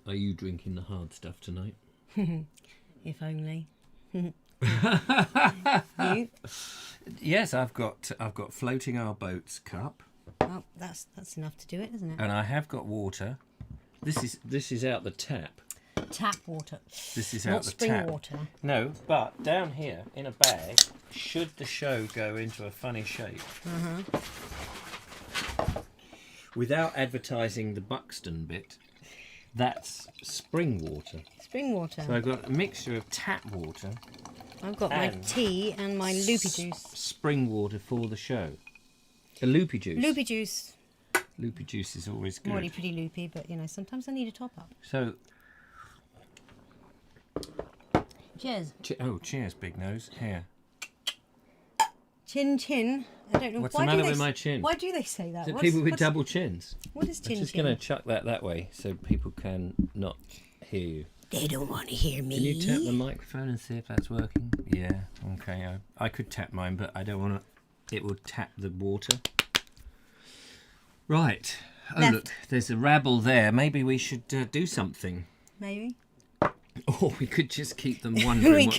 Are you drinking the hard stuff tonight? If only. You? Yes, I've got floating our boats cup. Well, that's enough to do it, isn't it? And I have got water. This is out the tap. Tap water. This is Not out the spring tap. water. No, but down here in a bag, should the show go into a funny shape, without advertising the Buxton bit, that's spring water. Spring water. So I've got a mixture of tap water. I've got my tea and my loopy juice. Spring water for the show. A loopy juice. Loopy juice. Loopy juice is always good. I'm already pretty loopy, but sometimes I need a top up. So, Cheers. Cheers, Big Nose. Here. Chin chin. I don't know What's why the matter do with they, my chin? Why do they say that? So people with double chins. What is chin I'm just chin? going to chuck that way so people can not hear you. They don't want to hear me. Can you tap the microphone and see if that's working? Yeah, okay. I could tap mine, but I don't want to. It will tap the water. Right. Oh, Left. look, there's a rabble there. Maybe we should do something. Maybe. Or we could just keep them wondering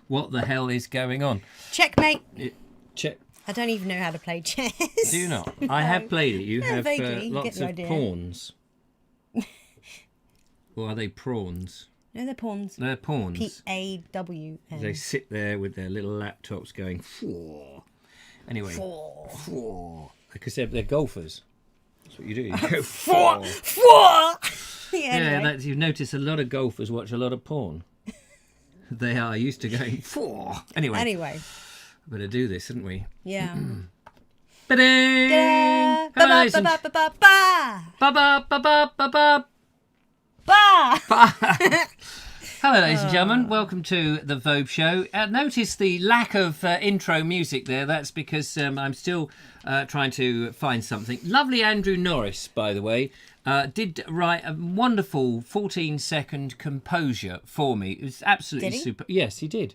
what the hell is going on. Checkmate. Check. I don't even know how to play chess. Do you not? No. I have played it. You have vaguely. lots Get the of idea. pawns. Or are they prawns? No, they're pawns. They're pawns. P-A-W-N. They sit there with their little laptops going, "Four." Anyway, Four. four. Because they're golfers. That's what you do. You go, Four. Yeah, Anyway. you've noticed a lot of golfers watch a lot of porn. They are used to going, four. Anyway. Anyway. Better do this, hadn't we? Yeah. Ba-ding! Hello, ladies and- Ba-ba-ba-ba-ba-ba. Hello, ladies and gentlemen. Welcome to the Vobes Show. Notice the lack of intro music there. That's because I'm still trying to find something. Lovely Andrew Norris, by the way, did write a wonderful 14-second composure for me. It was absolutely super. Yes, he did.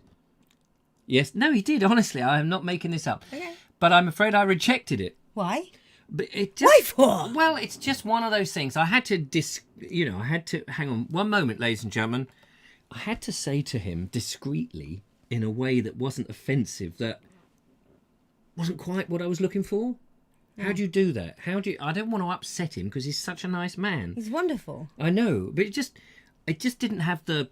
Yes, no, he did. Honestly, I am not making this up. Okay. But I'm afraid I rejected it. Why? But it just, Why for? Well, it's just one of those things. I had to I had to hang on one moment, ladies and gentlemen. I had to say to him discreetly, in a way that wasn't offensive, that wasn't quite what I was looking for. How do you do that? I don't want to upset him because he's such a nice man. He's wonderful. I know, but it just didn't have the.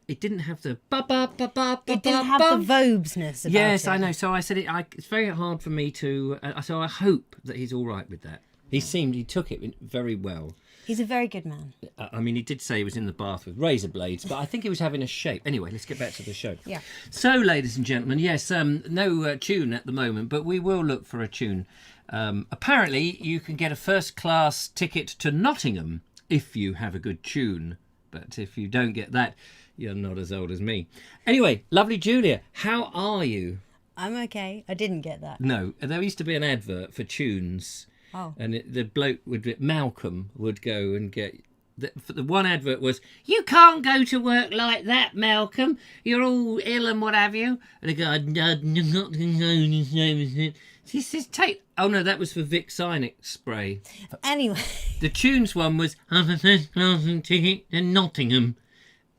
It didn't have the. It didn't have the Vobesness about it. Yes, I know. So I said it's very hard for me to. So I hope that he's all right with that. He took it very well. He's a very good man. I mean, he did say he was in the bath with razor blades, but I think he was having a shave. Anyway, let's get back to the show. Yeah. So, ladies and gentlemen, yes, no tune at the moment, but we will look for a tune. Apparently, you can get a first-class ticket to Nottingham if you have a good tune. But if you don't get that, you're not as old as me. Anyway, lovely Julia, how are you? I'm okay. I didn't get that. No, there used to be an advert for tunes. Oh. And the bloke Malcolm would go and get. The one advert was, "You can't go to work like that, Malcolm. You're all ill and what have you." And the guy, "No, not he says, "Take." Oh no, that was for Vic Sinex spray. Anyway. The tunes one was, "I'm a first class ticket to Nottingham,"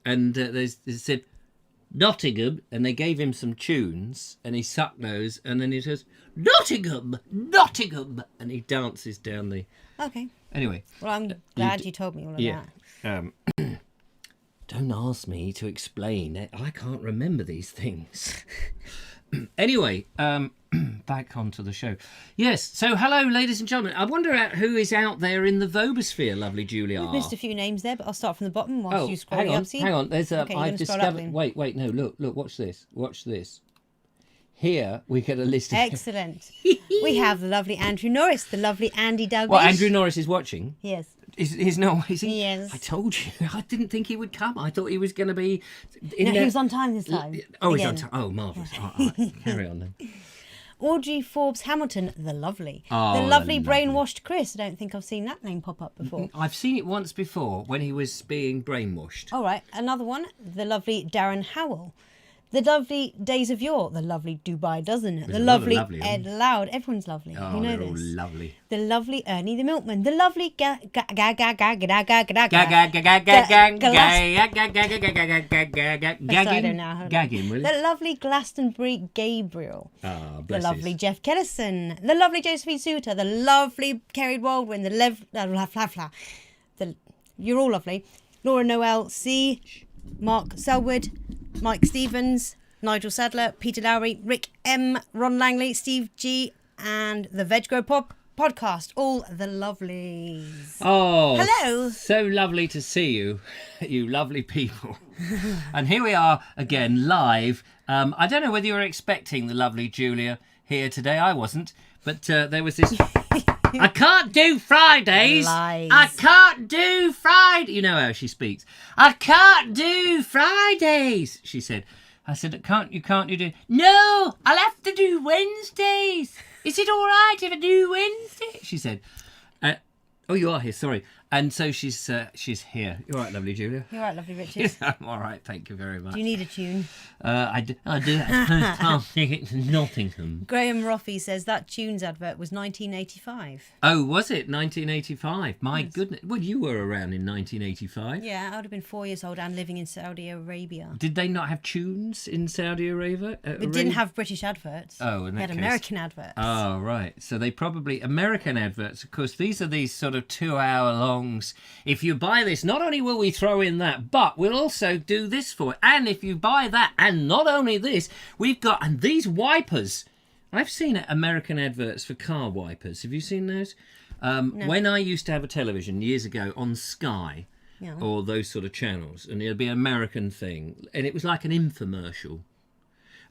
and they said Nottingham, and they gave him some tunes, and he sucked those, and then he says, "Nottingham, Nottingham," and he dances down the. Okay. Anyway. Well, I'm glad you told me all of that. Don't ask me to explain. I can't remember these things. Anyway, back onto the show. Yes, so hello, ladies and gentlemen. I wonder who is out there in the Vobosphere, lovely Julia. We've missed a few names there, but I'll start from the bottom whilst you scroll up. Hang on. There's a. Okay, I've discovered. Wait, no, look, watch this. Here we get a list of. Excellent. We have the lovely Andrew Norris, the lovely Andy Douglas. Well, Andrew Norris is watching. Yes. Is no, is he? Yes. I told you. I didn't think he would come. I thought he was going to be. No, he was on time this time. Oh, he's on time. Oh, marvellous. All right, carry on then. Audrey Forbes Hamilton, the lovely. Oh, the lovely brainwashed Chris. I don't think I've seen that name pop up before. I've seen it once before when he was being brainwashed. All right, another one, the lovely Darren Howell. The lovely Days of Yore, the lovely Dubai Dozen, the a lot of lovely lovely Ed Loud. Everyone's lovely. Oh, you know they're all this. lovely. The lovely Ernie the Milkman, the lovely Gagging Gagging, will the it? lovely Glastonbury Gabriel, Ah, the bless lovely his. Jeff Kellison, the lovely Josephine Suter, the lovely Kerry Waldwin, you're all lovely. Laura Noel C, Mark Selwood, Mike Stevens, Nigel Sadler, Peter Lowry, Rick M, Ron Langley, Steve G, and the Veg Grow podcast. All the lovelies. Oh, Hello. So lovely to see you, you lovely people. And here we are again, live. I don't know whether you were expecting the lovely Julia here today. I wasn't. But there was this... I can't do Fridays. Lies. I can't do Friday. You know how she speaks. I can't do Fridays, she said. I said, you do? No, I'll have to do Wednesdays. Is it all right if I do Wednesday? She said. Oh, you are here, sorry. And so she's here. You're all right, lovely Julia? You're right, lovely Richard. I'm all right, thank you very much. Do you need a tune? I do. First ticket to Nottingham. Graham Roffey says that tunes advert was 1985. Oh, was it 1985? My goodness. Well, you were around in 1985. Yeah, I would have been 4 years old and living in Saudi Arabia. Did they not have tunes in Saudi Arabia? It didn't have British adverts. Oh, in they that had case. American adverts. Oh, right. So they probably... American adverts, of course, these are these sort of 2-hour longs. If you buy this, not only will we throw in that, but we'll also do this for it. And if you buy that, and not only this, we've got... And these wipers... I've seen American adverts for car wipers. Have you seen those? No. When I used to have a television years ago on Sky... Yeah. Or those sort of channels, and it'd be an American thing, and it was like an infomercial,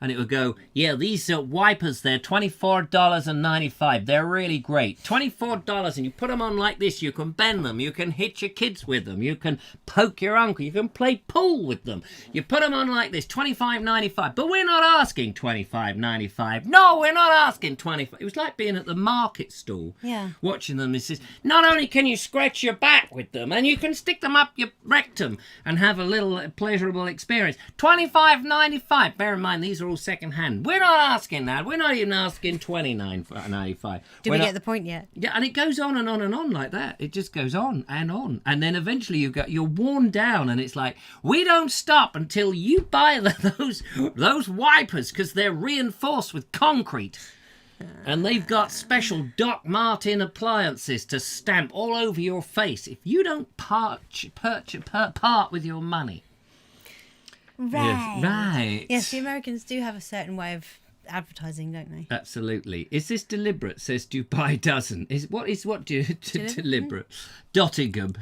and it would go, yeah, these wipers, they're $24.95, they're really great, $24, and you put them on like this, you can bend them, you can hit your kids with them, you can poke your uncle, you can play pool with them, you put them on like this, $25.95, but we're not asking $25.95, no, we're not asking $25. It was like being at the market stall, Yeah. watching them. It says, not only can you scratch your back with them, and you can stick them up your rectum and have a little pleasurable experience. $25.95. Bear in mind, these are all second-hand. We're not asking that. We're not even asking $29.95. Did we get the point yet? Yeah, and it goes on and on and on like that. It just goes on. And then eventually you're worn down, and it's like, we don't stop until you buy those wipers, because they're reinforced with concrete. And they've got special Doc Martin appliances to stamp all over your face if you don't part with your money. Right. Yes, right. Yes, the Americans do have a certain way of advertising, don't they? Absolutely. Is this deliberate? Says Dubai doesn't. Deliberate? Dottingham.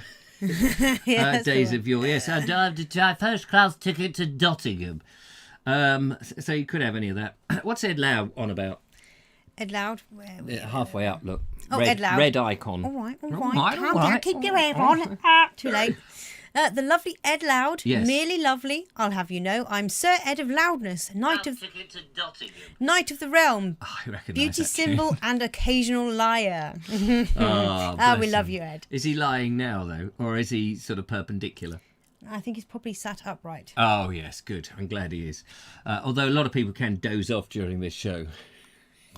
Yeah, Days of Yore. Yes, I have a first class ticket to Dottingham. So you could have any of that. What's Ed Loud on about? Ed Loud. Where are we? Halfway up, look. Oh, red, Ed Loud. Red icon. All right. All right. Keep your hair on. Too late. The lovely Ed Loud, Yes. merely lovely, I'll have you know. I'm Sir Ed of Loudness, Knight of the Realm, Oh, I recognise beauty that symbol and occasional liar. tune. Oh, Ah, we bless love him. you, Ed. Is he lying now, though? Or is he sort of perpendicular? I think he's probably sat upright. Oh, yes, good. I'm glad he is. Although a lot of people can doze off during this show.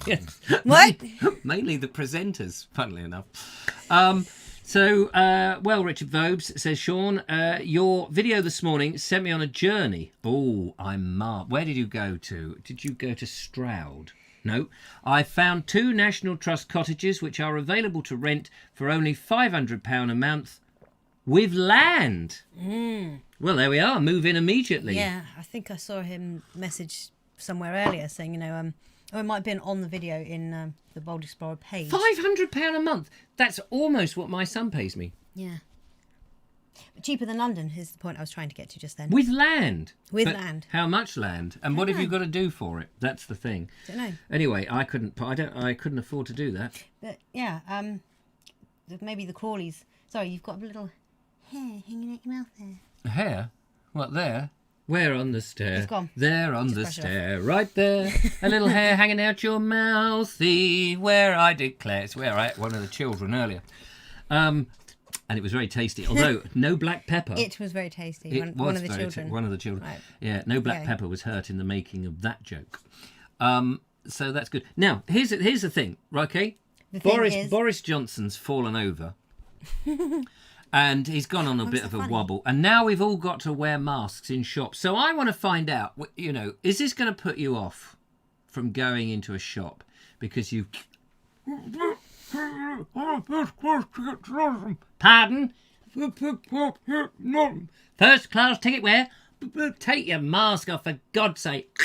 Yes. What? Mainly the presenters, funnily enough. Well, Richard Vobes, says Sean, your video this morning sent me on a journey. Oh, I'm marked. Where did you go to? Did you go to Stroud? No. I found 2 National Trust cottages which are available to rent for only £500 a month with land. Well, there we are. Move in immediately. Yeah, I think I saw him message somewhere earlier saying, it might have been on the video in the Bold Explorer page. £500 a month. That's almost what my son pays me. Yeah. But cheaper than London is the point I was trying to get to just then. With land. With But land. How much land? And what have you got to do for it? That's the thing. Don't know. Anyway, I couldn't afford to do that. But yeah, maybe the Crawleys. Sorry, you've got a little hair hanging out your mouth there. Hair? What, there? Where on the stair? It's gone. There on Just the brush it stair, right there. A little hair hanging out your mouthy. Where I declare. It's where I had one of the children earlier. And it was very tasty, although no black pepper. It was very tasty. It One was of the children. one of the children. Right. Yeah, no black pepper was hurt in the making of that joke. So that's good. Now, here's the thing, okay? Boris Johnson's fallen over. And he's gone on a bit of a wobble. And now we've all got to wear masks in shops. So I want to find out, is this going to put you off from going into a shop? Because you... Pardon? First class ticket where? Take your mask off, for God's sake.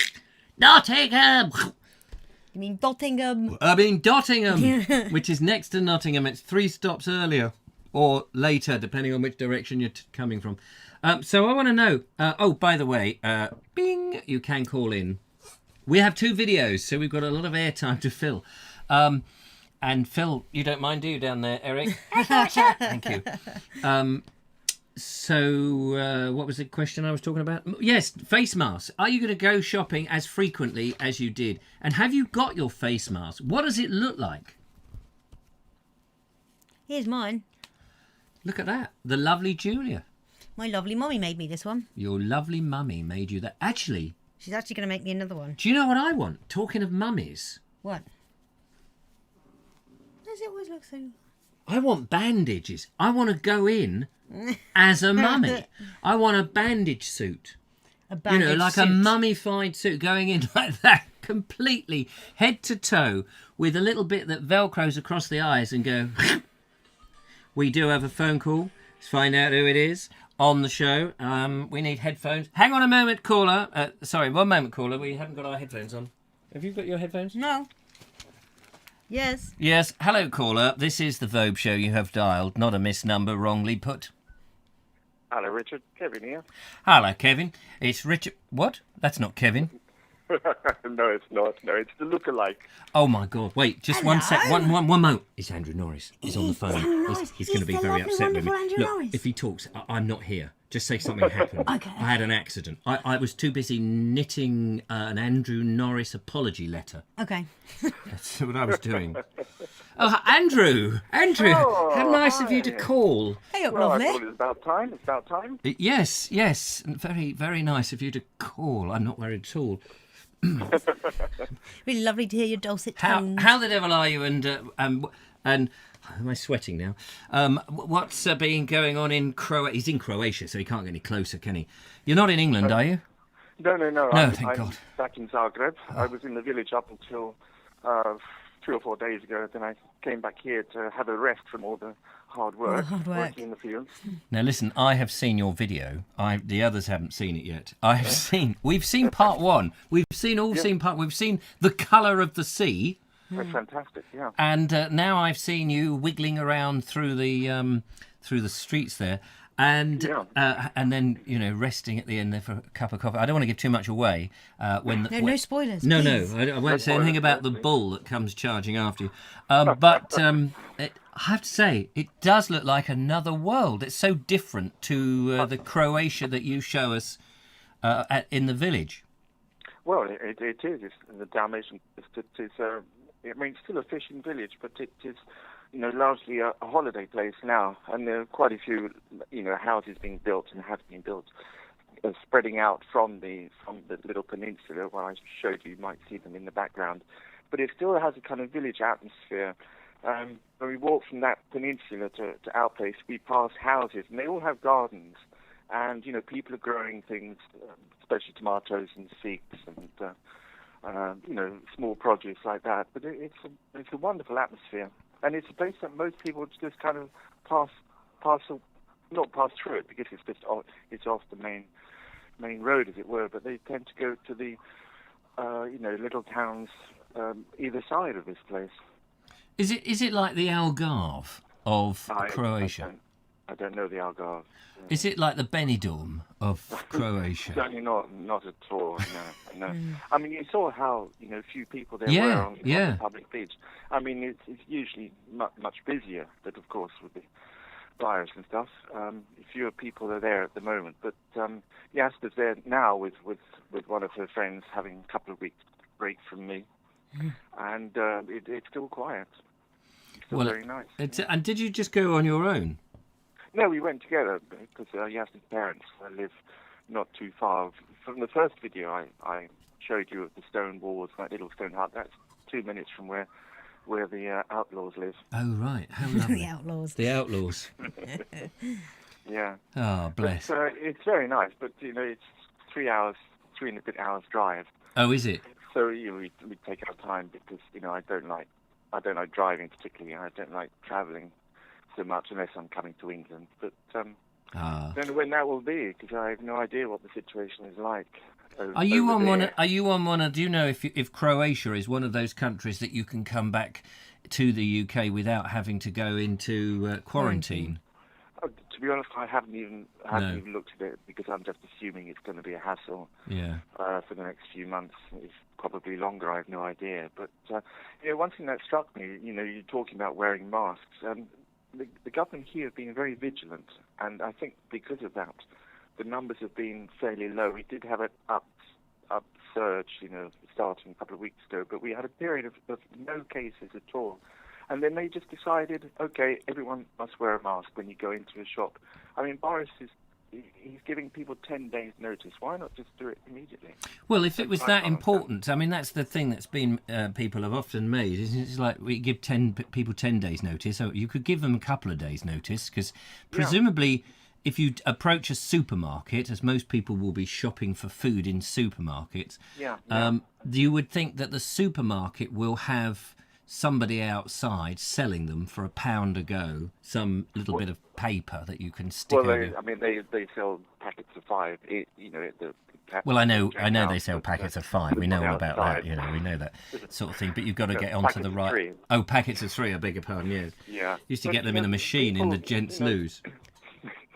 Nottingham! You mean Dottingham? I mean Dottingham, which is next to Nottingham. It's 3 stops earlier. Or later, depending on which direction you're coming from. So I want to know... oh, by the way, bing, you can call in. We have 2 videos, so we've got a lot of airtime to fill. And Phil, you don't mind, do you, down there, Eric? Thank you. So what was the question I was talking about? Yes, face masks. Are you going to go shopping as frequently as you did? And have you got your face mask? What does it look like? Here's mine. Look at that. The lovely Julia. My lovely mummy made me this one. Your lovely mummy made you that. Actually... She's actually going to make me another one. Do you know what I want? Talking of mummies. What? Does it always look so... I want bandages. I want to go in as a mummy. I want a bandage suit. A bandage like suit. a mummified suit, going in like that, completely head to toe, with a little bit that velcros across the eyes and go... We do have a phone call. Let's find out who it is on the show. We need headphones. Hang on a moment, caller. Sorry, 1 moment, caller. We haven't got our headphones on. Have you got your headphones? No. Yes. Yes. Hello, caller. This is the Vobes show. You have dialed. Not a missed number, wrongly put. Hello, Richard. Kevin here. Hello, Kevin. It's Richard. What? That's not Kevin. No, it's not. No, it's the lookalike. Oh my God! Wait, just Hello? 1 sec. One moment. It's Andrew Norris. He's on the phone. Andrew Norris. He's going to be He's the very lovely, upset with me. wonderful Andrew Norris. Look, if he talks, I'm not here. Just say something happened. Okay. I had an accident. I was too busy knitting an Andrew Norris apology letter. Okay. That's what I was doing. Oh, Andrew! Oh, how nice of you to hi. call. Hey up, Well, I lovely. thought it was about time. It's about time. Yes. Very, very nice of you to call. I'm not worried at all. Really lovely to hear your dulcet tones. How the devil are you? And am I sweating now? What's been going on in Croatia? He's in Croatia, so he can't get any closer, can he? You're not in England, are you? No. No, I'm thank God. back in Zagreb. I was in the village up until 3 or 4 days ago. Then I came back here to have a rest from all the hard work, working in the fields. Now listen, I have seen your video. The others haven't seen it yet. We've seen part 1. We've seen part. We've seen the colour of the sea. That's fantastic. Yeah. And now I've seen you wiggling around through the streets there, and then resting at the end there for a cup of coffee. I don't want to give too much away. No spoilers. No, please. I won't say anything about the bull that comes charging after you. But I have to say, it does look like another world. It's so different to the Croatia that you show us in the village. Well, it is. It's the Dalmatian. It's still a fishing village, but it is, largely a holiday place now. And there are quite a few, houses being built and have been built, spreading out from the little peninsula where I showed you. You might see them in the background, but it still has a kind of village atmosphere. When we walk from that peninsula to our place, we pass houses, and they all have gardens. And, people are growing things, especially tomatoes and figs and, small produce like that. But it's a wonderful atmosphere. And it's a place that most people just kind of not pass through it because it's off the main road, as it were. But they tend to go to the, little towns either side of this place. Is it like the Algarve of Croatia? I don't know the Algarve. Is it like the Benidorm of Croatia? Certainly not at all. No. I mean, you saw how few people there were on the public beach. I mean, it's usually much busier, but of course with the virus and stuff, fewer people are there at the moment. But Jasper's there now with one of her friends, having a couple of weeks break from me, and it's still quiet. It's still very nice. And did you just go on your own? No, we went together because Yasmin's parents live not too far. From the first video I showed you of the stone walls, that little stone hut, that's 2 minutes from where the outlaws live. Oh, right. How lovely. The Outlaws. The Outlaws. Yeah. Oh, bless. But, it's very nice, but, it's 3 and a bit hours drive. Oh, is it? So we take our time because, I don't like driving particularly. I don't like travelling so much unless I'm coming to England. But don't know when that will be because I have no idea what the situation is like. Are you on one? Are you on one? Do you know if Croatia is one of those countries that you can come back to the UK without having to go into quarantine? To be honest, I haven't even looked at it because I'm just assuming it's going to be a hassle. Yeah. For the next few months, it's probably longer. I have no idea. But one thing that struck me, you're talking about wearing masks. The government here have been very vigilant, and I think because of that, the numbers have been fairly low. We did have an upsurge, starting a couple of weeks ago, but we had a period of no cases at all. And then they just decided, okay, everyone must wear a mask when you go into a shop. I mean, Boris he's giving people 10 days notice. Why not just do it immediately? Well, if it was that important, I mean, that's the thing that's been people have often made. It's like we give people 10 days notice. So you could give them a couple of days notice because presumably if you approach a supermarket, as most people will be shopping for food in supermarkets, you would think that the supermarket will have somebody outside selling them for £1 a go, some little bit of paper that you can stick over. They sell packets of 5. Well, I know they sell packets of 5. We know all about that. We know that sort of thing. But you've got to get onto the right. 3. Oh, packets of 3. I beg your pardon. Yes. Yeah. Used to get them in a machine in the gents' loos.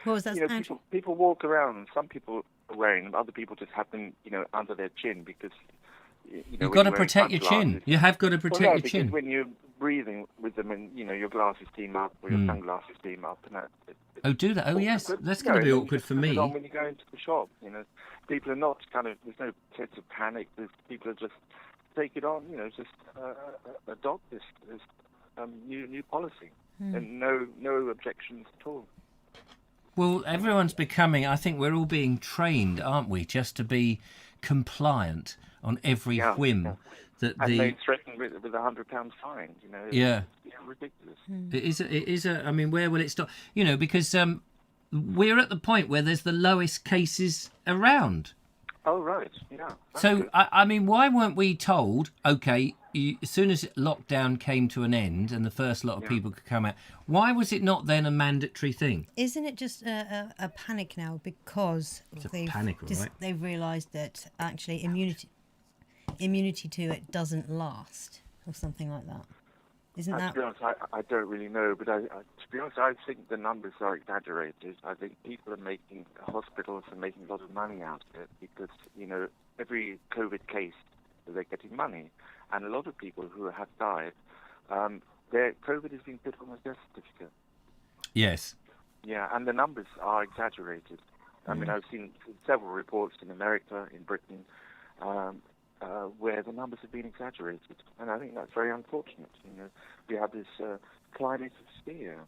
What was that? People walk around, and some people are wearing them. Other people just have them, under their chin because. You've got to protect your chin. You have got to protect your chin. Because when you're breathing with them and, your glasses team up or your sunglasses team up. And do that? Oh, yes. That's going to be awkward for me. When you go into the shop, people are not there's no sense of panic. People are just take it on, just adopt this new policy. And no objections at all. Well, everyone's becoming, I think we're all being trained, aren't we, just to be compliant on every whim. And they threatened with £100 fine, It's ridiculous. It is I mean, where will it stop? Because we're at the point where there's the lowest cases around. Oh, right, yeah. So, I mean, why weren't we told, okay, as soon as lockdown came to an end and the first lot of people could come out, why was it not then a mandatory thing? Isn't it just a panic now because they've realised that actually immunity to it doesn't last or something like that? Isn't that? To be honest, I don't really know, but to be honest, I think the numbers are exaggerated. I think hospitals are making a lot of money out of it because, every COVID case, they're getting money. And a lot of people who have died, their COVID has been put on a death certificate. Yes. Yeah, and the numbers are exaggerated. I mean, I've seen several reports in America, in Britain, where the numbers have been exaggerated. And I think that's very unfortunate. We have this climate of fear.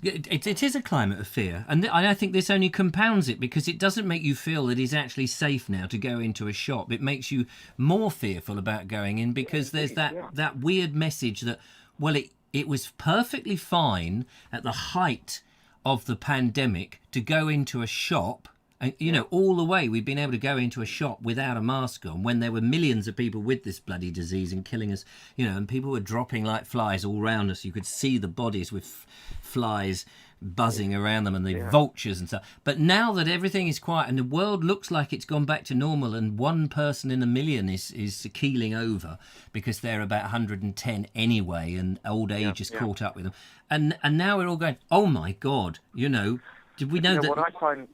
It is a climate of fear, and I think this only compounds it because it doesn't make you feel that it's actually safe now to go into a shop. It makes you more fearful about going in because there's that weird message that, well, it was perfectly fine at the height of the pandemic to go into a shop. And, all the way we've been able to go into a shop without a mask on when there were millions of people with this bloody disease and killing us, and people were dropping like flies all around us. You could see the bodies with flies buzzing around them and the vultures and stuff. But now that everything is quiet and the world looks like it's gone back to normal and 1 person in a million is keeling over because they're about 110 anyway and old age has caught up with them. And now we're all going, oh, my God, did we know that?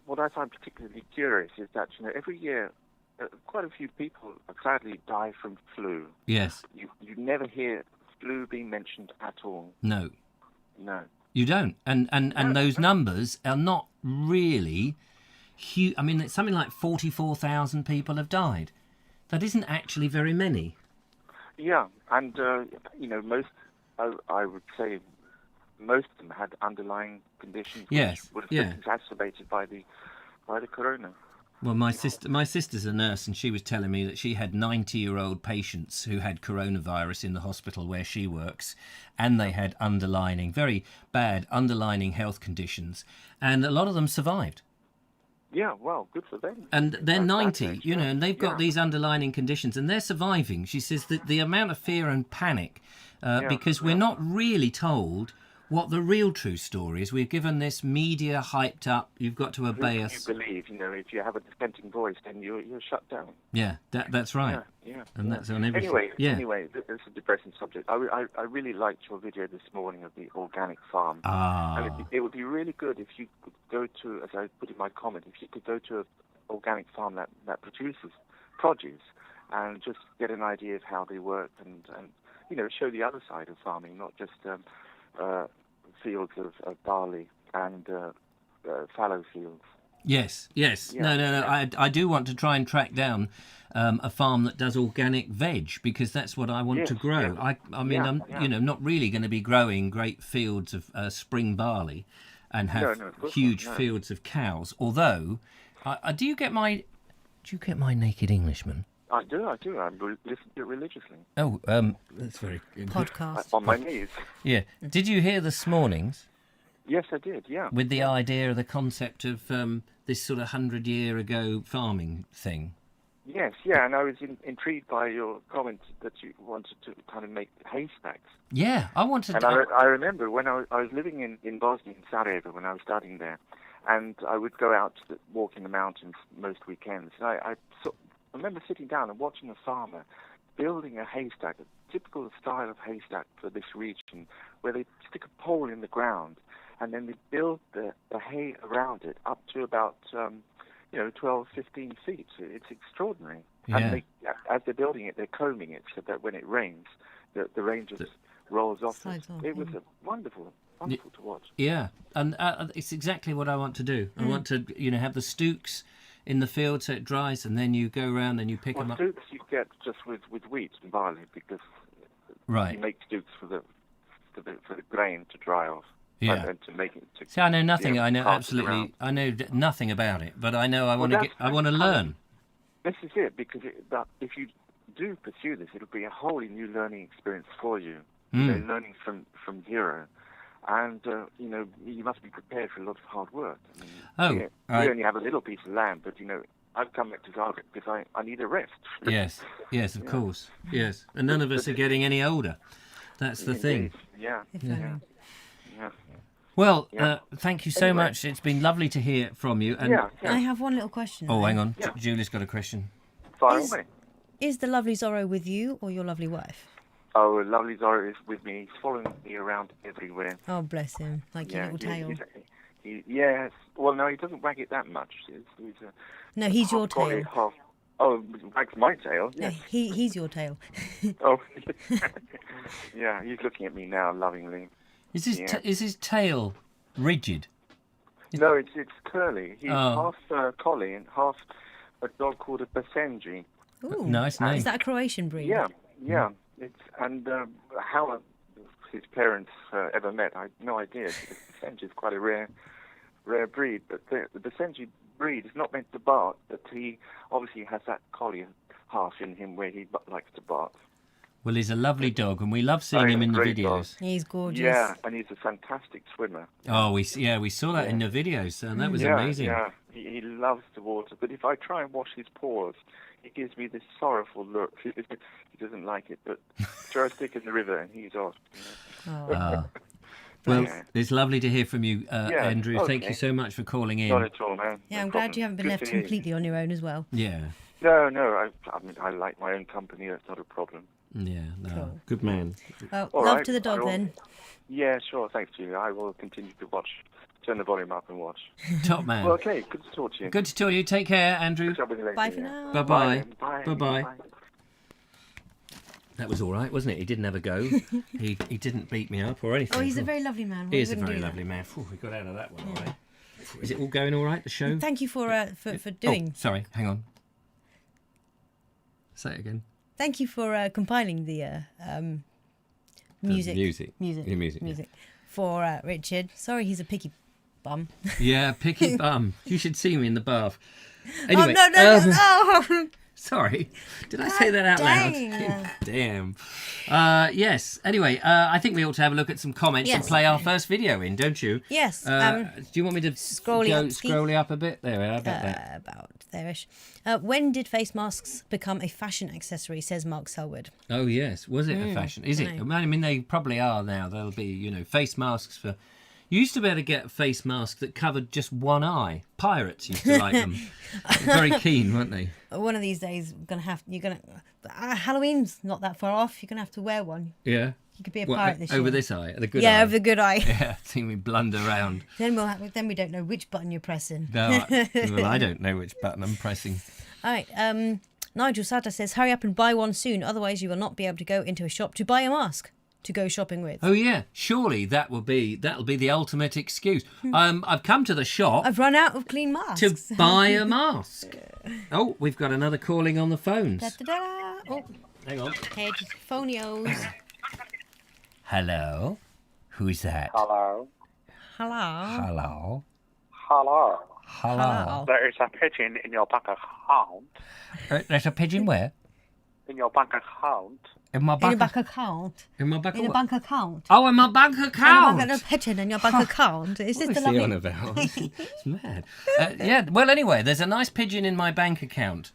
What I find particularly curious is that every year quite a few people sadly die from flu. Yes. You never hear flu being mentioned at all. No. You don't. And those numbers are not really huge. I mean, it's something like 44,000 people have died. That isn't actually very many. Yeah, and, most, I would say most of them had underlying conditions Yes, which would have yeah. been exacerbated by the corona. Well, my sister's a nurse, and she was telling me that she had 90-year-old patients who had coronavirus in the hospital where she works, and they had very bad underlying health conditions, and a lot of them survived. Yeah, well, good for them. And they're That's 90, it, you know, yeah. and they've got Yeah. these underlying conditions, and they're surviving. She says that the amount of fear and panic, because we're not really told what the real true story is. We're given this media hyped up, you've got to obey us. You believe, if you have a dissenting voice, then you're shut down. Yeah, that's right. Yeah. And that's on everything. Anyway, this is a depressing subject. I really liked your video this morning of the organic farm. Ah. And it would be really good if you could go to, as I put in my comment, if you could go to an organic farm that produces produce and just get an idea of how they work and show the other side of farming, not just fields of barley and fallow fields. Yes. Yeah, No. yeah. I do want to try and track down a farm that does organic veg, because that's what I want to Yes, grow. yeah. I mean, I'm not really going to be growing great fields of spring barley and have No, of course huge not, no. fields of cows. Although, do you get my Naked Englishman? I do. I listen to it religiously. Oh, that's very good. Podcast. On my knees. Yeah. Did you hear this morning's? Yes, I did, yeah. With the idea of the concept of this sort of 100-year-ago farming thing. Yes, yeah, and I was intrigued by your comment that you wanted to kind of make haystacks. Yeah, I wanted And to... I remember when I was living in Bosnia, in Sarajevo, when I was studying there, and I would go out to walk in the mountains most weekends. And I remember sitting down and watching a farmer building a haystack, a typical style of haystack for this region, where they stick a pole in the ground, and then they build the hay around it up to about 12, 15 feet. It's extraordinary. Yeah. And as they're building it, they're combing it so that when it rains, the rain just rolls off. Slides off, It was wonderful to watch. Yeah, and it's exactly what I want to do. I want to, have the stooks in the field so it dries, and then you go around and you pick them up. Stooks you get just with wheat and barley, because Right. you make stooks for the grain to dry off. Yeah. And to make it. See, I know nothing. I know cast it around. absolutely. I know nothing about it, but I know I want to that's- I want to learn. This is it, because if you do pursue this, it'll be a wholly new learning experience for you. Learning from zero, and you must be prepared for a lot of hard work. I mean, we only have a little piece of land, but I've come back to Zagreb because I need a rest. Yes, of course, yes. And none of us are getting any older. That's the thing. Yeah. If only. Yeah. Well, Yeah. thank you so Anyway. much. It's been lovely to hear from you. And Yeah. I have one little question. oh, though. hang on, Yeah. Julie's got a question. Fire Is- away. Is the lovely Zorro with you or your lovely wife? Oh, lovely Zorro is with me. He's following me around everywhere. Oh, bless him. Like your little tail. Yes. Well, no, he doesn't wag it that much. He's No, he's your half collie, tail. Oh, wags my tail. No, Yes. he's your tail. Oh. Yeah, he's looking at me now lovingly. Is his Yeah. is his tail rigid? No, it's curly. He's Oh. half collie and half a dog called a Basenji. Ooh. Nice name. Is that a Croatian breed? Yeah. It's how his parents ever met, I have no idea. Because Basenji is quite a rare breed, but the Basenji breed is not meant to bark, but he obviously has that collie half in him where he likes to bark. Well, he's a lovely dog, and we love seeing he's him a in the great dog. videos. He's gorgeous. Yeah, and he's a fantastic swimmer. Oh, we saw that in the videos, and that was Yeah, amazing. yeah. He loves the water, but if I try and wash his paws, he gives me this sorrowful look. He doesn't like it, but throw a stick in the river and he's off. Oh. Well, Yeah. it's lovely to hear from you, Andrew. Thank okay. you so much for calling in. Not at all, man. Yeah, No I'm glad problem. you haven't been Good left to hear you. completely on your own as well. Yeah, No, I mean, I like my own company. That's not a problem. yeah, no. Cool. Good man. Well, All love right, to the dog I will- then. Yeah, sure. Thanks, Julia. I will continue to watch. Turn the volume up and watch. Top man. Well, okay. Good to talk to you. Good to talk to you. Take care, Andrew. Good job with you later, Bye for yeah. now. Bye-bye. then. Bye. Bye-bye. That was all right, wasn't it? He didn't have a go. he didn't beat me up or anything. Oh, he's a very lovely man. He We is a wouldn't very do that. lovely man. Phew, we got out of that one all right. Is it all going all right, the show? Thank you for doing. Oh, sorry, hang on. Say it again. Thank you for compiling the music. Music. Music. Yeah, music, yeah. Music. for Richard. Sorry, he's a picky bum. Yeah, picky bum. You should see me in the bath. Anyway, no. Sorry, did I say that out loud? Damn. Yes. Anyway, I think we ought to have a look at some comments and play our first video in, don't you? Yes. Do you want me to scrolly up a bit? There we are. About there-ish. When did face masks become a fashion accessory, says Mark Selwood. Oh, yes. Was it a fashion? Is it? I mean, they probably are now. There'll be, face masks for... You used to be able to get a face mask that covered just one eye. Pirates used to like them. Very keen, weren't they? One of these days, Halloween's not that far off. You're going to have to wear one. Yeah. You could be a pirate this year. Over this eye, the good eye. Yeah, over the good eye. Yeah, seeing me blunder around. Then we don't know which button you're pressing. No, well, I don't know which button I'm pressing. All right. Nigel Sadler says, hurry up and buy one soon. Otherwise, you will not be able to go into a shop to buy a mask to go shopping with. Oh yeah, surely that'll be the ultimate excuse. I've come to the shop. I've run out of clean masks to buy a mask. Oh, we've got another calling on the phones. Da-da-da. Oh, hang on. Headphonios. Hello, who's that? Hello. Hello. There is a pigeon in your bank account. There's a pigeon where? In your bank account. In my In your bank bank account. In my bank In a bank account. Oh, in my bank account. And a pigeon in your bank account. Is this What the is he on lovely... about? It's mad. Yeah, well, anyway, there's a nice pigeon in my bank account.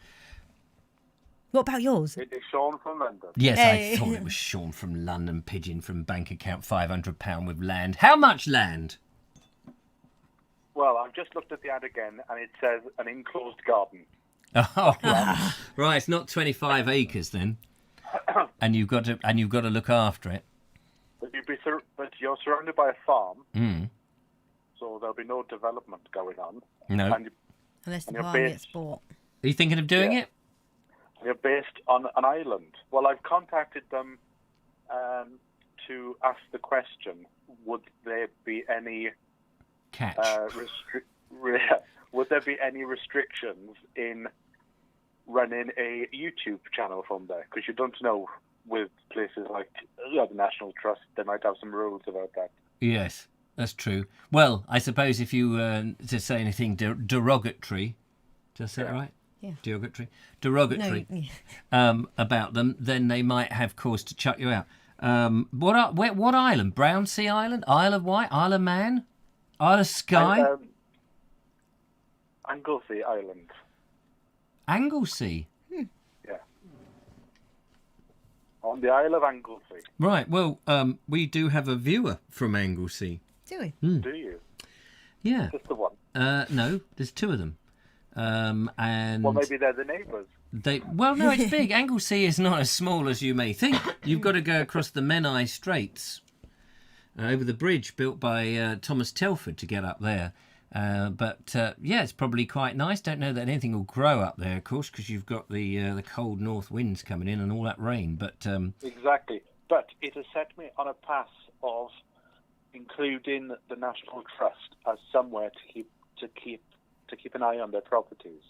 What about yours? It is Sean from London. Yes, Hey. I thought it was Sean from London. Pigeon from bank account, £500 with land. How much land? Well, I've just looked at the ad again, and it says an enclosed garden. Oh, right. It's not 25 acres then, and you've got to look after it. But you're surrounded by a farm, Mm. so there'll be no development going on. No. And Unless the And you're farm based- gets bought. Are you thinking of doing Yeah. it? you're based on an island. Well, I've contacted them to ask the question: would there be any Catch. would there be any restrictions in running a YouTube channel from there? Because you don't know, with places like the National Trust, they might have some rules about that. Yes, that's true. Well, I suppose if you to say anything derogatory, did I say it right? Yeah. Derogatory about them, then they might have cause to chuck you out. What island? Brownsea Island? Isle of Wight? Isle of Man? Isle of Skye? Anglesey Island. Anglesey? Yeah. On the Isle of Anglesey. Right, well, we do have a viewer from Anglesey. Do we? Do you? Yeah. Just the one. No, there's two of them. And Well, maybe they're the neighbours. no, it's big. Anglesey is not as small as you may think. You've got to go across the Menai Straits over the bridge built by Thomas Telford to get up there. But it's probably quite nice. Don't know that anything will grow up there, of course, because you've got the cold north winds coming in and all that rain. But Exactly. But it has set me on a path of including the National Trust as somewhere to keep an eye on their properties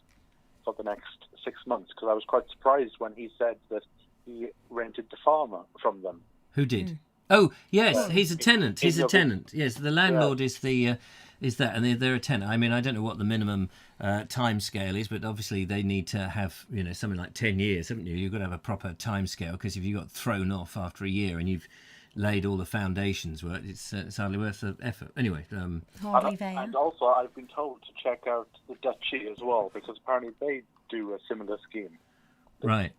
for the next 6 months, because I was quite surprised when he said that he rented the farm from them. who did? Oh, yes, he's a tenant. He's a tenant. Yes, the landlord is that, and they're a tenant. I mean, I don't know what the minimum time scale is, but obviously they need to have, something like 10 years, haven't you? You've got to have a proper time scale, because if you got thrown off after a year and you've laid all the foundations work, it's hardly worth the effort. Anyway, Hardly there. And also, I've been told to check out the Duchy as well, because apparently they do a similar scheme. right.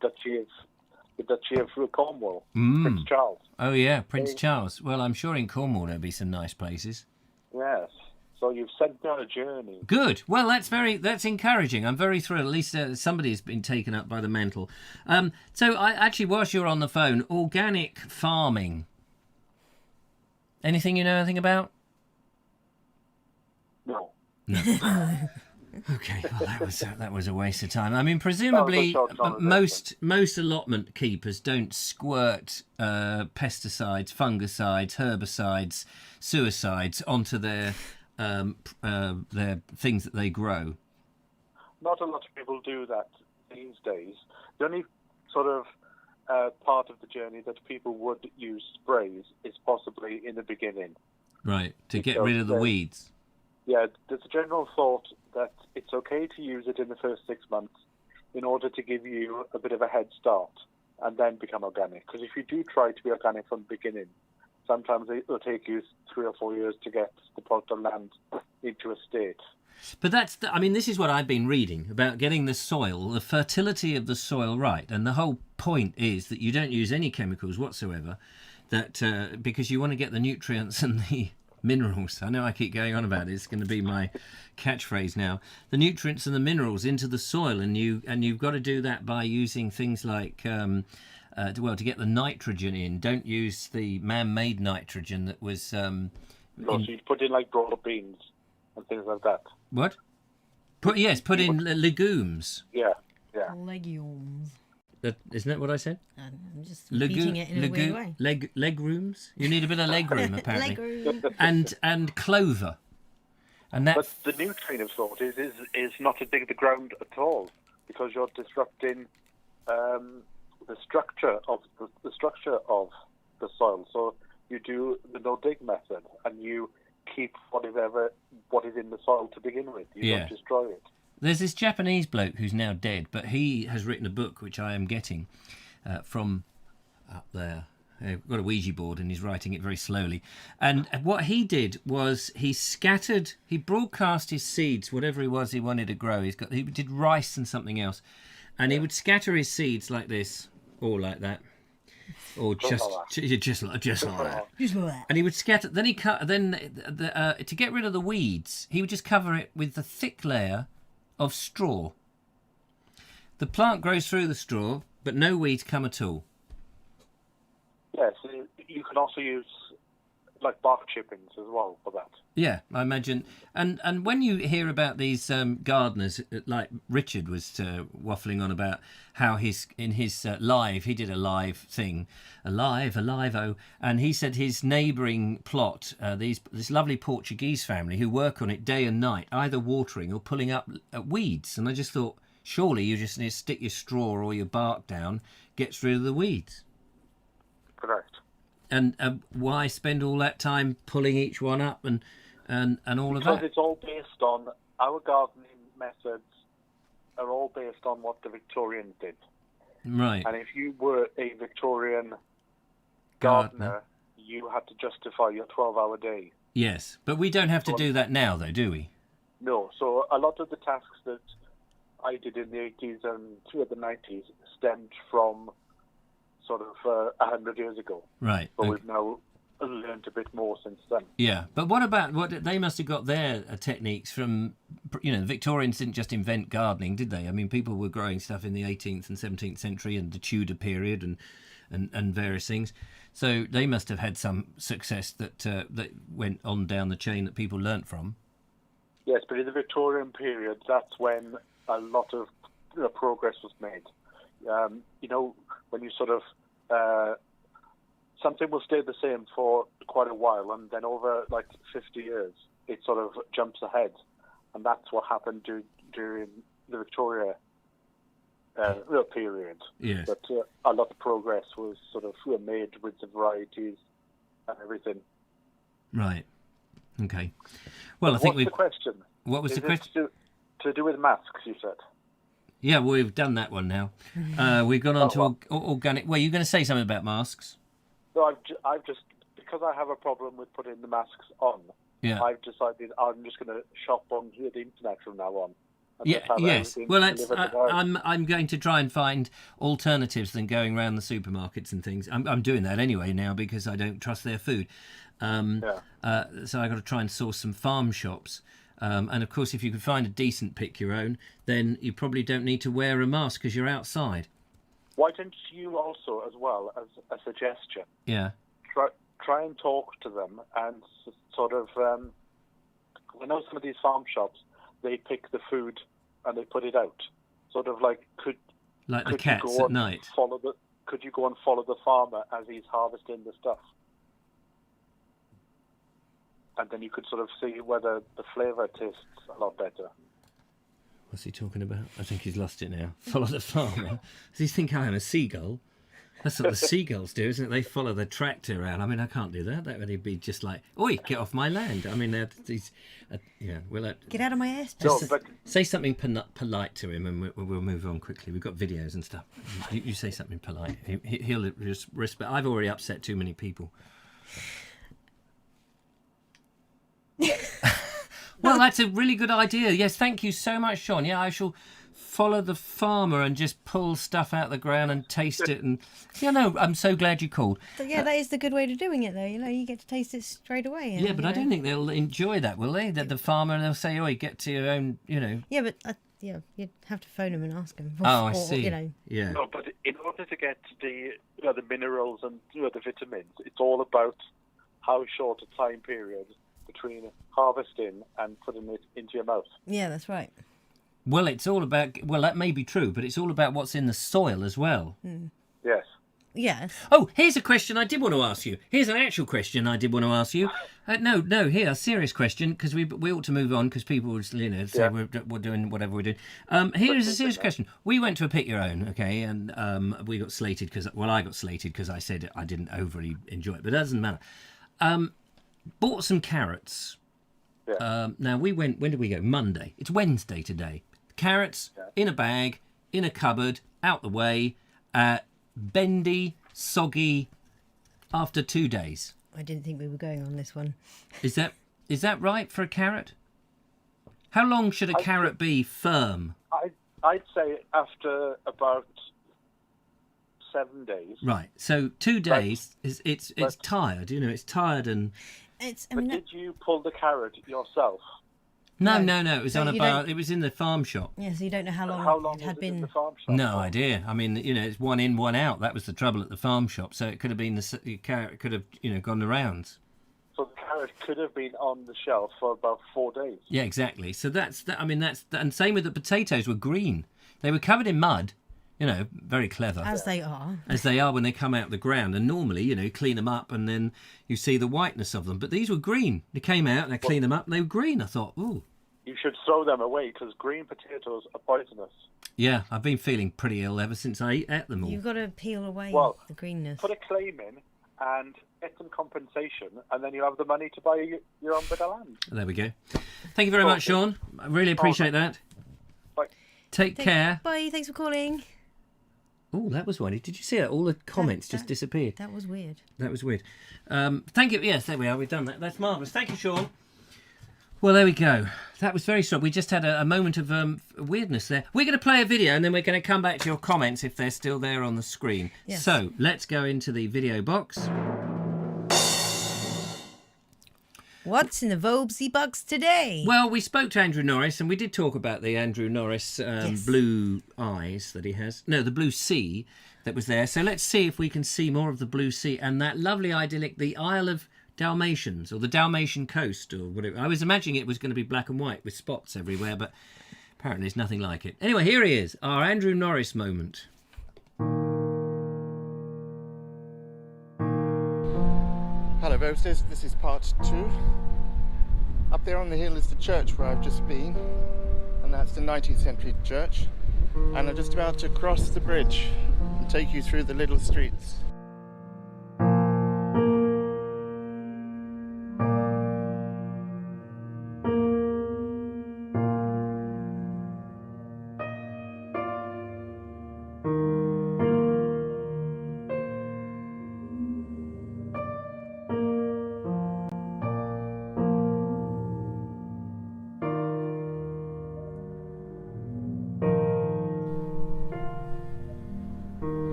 The Duchy of Cornwall, Prince Charles. Oh yeah, Prince Charles. Well, I'm sure in Cornwall there'll be some nice places. Yes. So you've sent me on a journey. Good. Well, that's encouraging. I'm very thrilled. At least somebody's been taken up by the mental. So whilst you're on the phone, organic farming. Anything you know anything about? No. Okay, well that was a waste of time. I mean, presumably most allotment keepers don't squirt pesticides, fungicides, herbicides, suicides onto their things that they grow. Not a lot of people do that these days. The only sort of part of the journey that people would use sprays is possibly in the beginning. Right, to get rid of the weeds. Yeah, there's a general thought that it's okay to use it in the first 6 months in order to give you a bit of a head start and then become organic. Because if you do try to be organic from the beginning, sometimes it will take you 3 or 4 years to get the product of land into a state. But this is what I've been reading about getting the soil, the fertility of the soil right. And the whole point is that you don't use any chemicals whatsoever, that because you want to get the nutrients and the minerals. I know I keep going on about it. It's going to be my catchphrase now. The nutrients and the minerals into the soil, and you've got to do that by using things like to get the nitrogen in. Don't use the man-made nitrogen that was. So you put in like broad beans and things like that. What? Put in legumes. Yeah. Legumes. Isn't that what I said? I'm just repeating it in a weird way. Leg rooms. You need a bit of leg room apparently. Leg room. and clover. And that. But the new train of thought is not to dig the ground at all, because you're disrupting the structure of the soil. So you do the no dig method, and you keep what is in the soil to begin with. You don't destroy it. There's this Japanese bloke who's now dead, but he has written a book which I am getting from up there. I've got a Ouija board and he's writing it very slowly. And what he did was he broadcast his seeds, whatever it was he wanted to grow. He did rice and something else. And he would scatter his seeds like this, or like that. Or just like that. And he would scatter. Then to get rid of the weeds, he would just cover it with a thick layer of straw. The plant grows through the straw, but no weeds come at all. Yes, you can also use like bark chippings as well for that. Yeah, I imagine. And when you hear about these gardeners, like Richard was waffling on about how in his live, he did a live thing, and he said his neighbouring plot, this lovely Portuguese family who work on it day and night, either watering or pulling up weeds. And I just thought, surely you just need to stick your straw or your bark down, gets rid of the weeds. Correct. And why spend all that time pulling each one up and all of that? Because it's all based on our gardening methods are all based on what the Victorians did. Right. And if you were a Victorian gardener, you had to justify your 12-hour day. Yes, but we don't have to do that now, though, do we? No. So a lot of the tasks that I did in the 80s and through the 90s stemmed from sort of 100 years ago. Right. But we've now learned a bit more since then. Yeah, but what they must have got their techniques from, the Victorians didn't just invent gardening, did they? I mean, people were growing stuff in the 18th and 17th century and the Tudor period and various things. So they must have had some success that went on down the chain that people learnt from. Yes, but in the Victorian period, that's when a lot of progress was made. When you sort of something will stay the same for quite a while, and then over like 50 years, it sort of jumps ahead, and that's what happened during the Victoria period. Yes. But a lot of progress was sort of made with the varieties and everything. Right. Okay. Well, I think What's the question? What was the question? To do with masks, you said. Yeah, well, we've done that one now. We've gone on to organic. Well, you're going to say something about masks? No, I've just because I have a problem with putting the masks on. Yeah. I've decided I'm just going to shop on the internet from now on. Yes. Well, I'm going to try and find alternatives than going around the supermarkets and things. I'm doing that anyway now because I don't trust their food. So I've got to try and source some farm shops. And of course, if you can find a decent pick your own, then you probably don't need to wear a mask because you're outside. Why don't you also, as well as a suggestion, try and talk to them and sort of. I know some of these farm shops, they pick the food and they put it out. Sort of like could the cats at night. Could you go and follow the farmer as he's harvesting the stuff? And then you could sort of see whether the flavour tastes a lot better. What's he talking about? I think he's lost it now. Follow the farmer. Does he think I am a seagull? That's what the seagulls do, isn't it? They follow the tractor around. I mean, I can't do that. That would be just like, oi, get off my land. I mean, these, Get out of my ass. No, but say something polite to him, and we'll move on quickly. We've got videos and stuff. You say something polite. He'll just respect. I've already upset too many people. Well, that's a really good idea. Yes, thank you so much, Sean. Yeah, I shall follow the farmer and just pull stuff out of the ground and taste it. And I'm so glad you called. So, that is the good way to doing it, though. You get to taste it straight away. Yeah, but I don't think they'll enjoy that, will they? That the farmer, they'll say, "Oh, get to your own," Yeah, but you'd have to phone them and ask them. I see. Yeah. No, but in order to get the minerals and the vitamins, it's all about how short a time period between harvesting and putting it into your mouth. Yeah, that's right. Well, it's all about. Well, that may be true, but it's all about what's in the soil as well. Yes. Yes. Oh, here's a question I did want to ask you. Here's an actual question I did want to ask you. Here, a serious question, because we ought to move on, because people would, say we're doing whatever we're doing. Here is a serious question. We went to a Pick Your Own, okay, and we got slated I got slated because I said I didn't overly enjoy it, but that doesn't matter. Bought some carrots. Yeah. Now, we went, when did we go? Monday. It's Wednesday today. Carrots in a bag, in a cupboard, out the way, bendy, soggy, after 2 days. I didn't think we were going on this one. Is that right for a carrot? How long should a carrot be firm? I'd say after about 7 days. Right. So 2 days it's tired. It's tired and. Did you pull the carrot yourself? No. It was It was in the farm shop. Yeah, so you don't know how long it had been. In the farm shop? No idea. I mean, it's one in, one out. That was the trouble at the farm shop. So it could have been the carrot could have gone the rounds. So the carrot could have been on the shelf for about 4 days. Yeah, exactly. So that's and same with the potatoes were green. They were covered in mud. Very clever. As they are. As they are when they come out of the ground. And normally, you clean them up and then you see the whiteness of them. But these were green. They came out and I cleaned them up and they were green. I thought, ooh. You should throw them away because green potatoes are poisonous. Yeah, I've been feeling pretty ill ever since I ate them all. You've got to peel away the greenness. Put a claim in and get some compensation, and then you have the money to buy your own bit of land. There we go. Thank you very much, Sean. I really appreciate that. Bye. Take care. Bye, thanks for calling. Oh, that was funny. Did you see that? All the comments just disappeared. That was weird. Thank you. Yes, there we are. We've done that. That's marvellous. Thank you, Sean. Well, there we go. That was very strong. We just had a moment of weirdness there. We're going to play a video and then we're going to come back to your comments if they're still there on the screen. Yes. So let's go into the video box. What's in the Vobesy box today? Well, we spoke to Andrew Norris and we did talk about the Andrew Norris blue eyes that he has. No, the blue sea that was there. So let's see if we can see more of the blue sea and that lovely idyllic, the Isle of Dalmatians, or the Dalmatian coast, or whatever. I was imagining it was going to be black and white with spots everywhere, but apparently it's nothing like it. Anyway, here he is, our Andrew Norris moment. Hello, Vobes. This is part 2. Up there on the hill is the church where I've just been, and that's the 19th century church. And I'm just about to cross the bridge and take you through the little streets.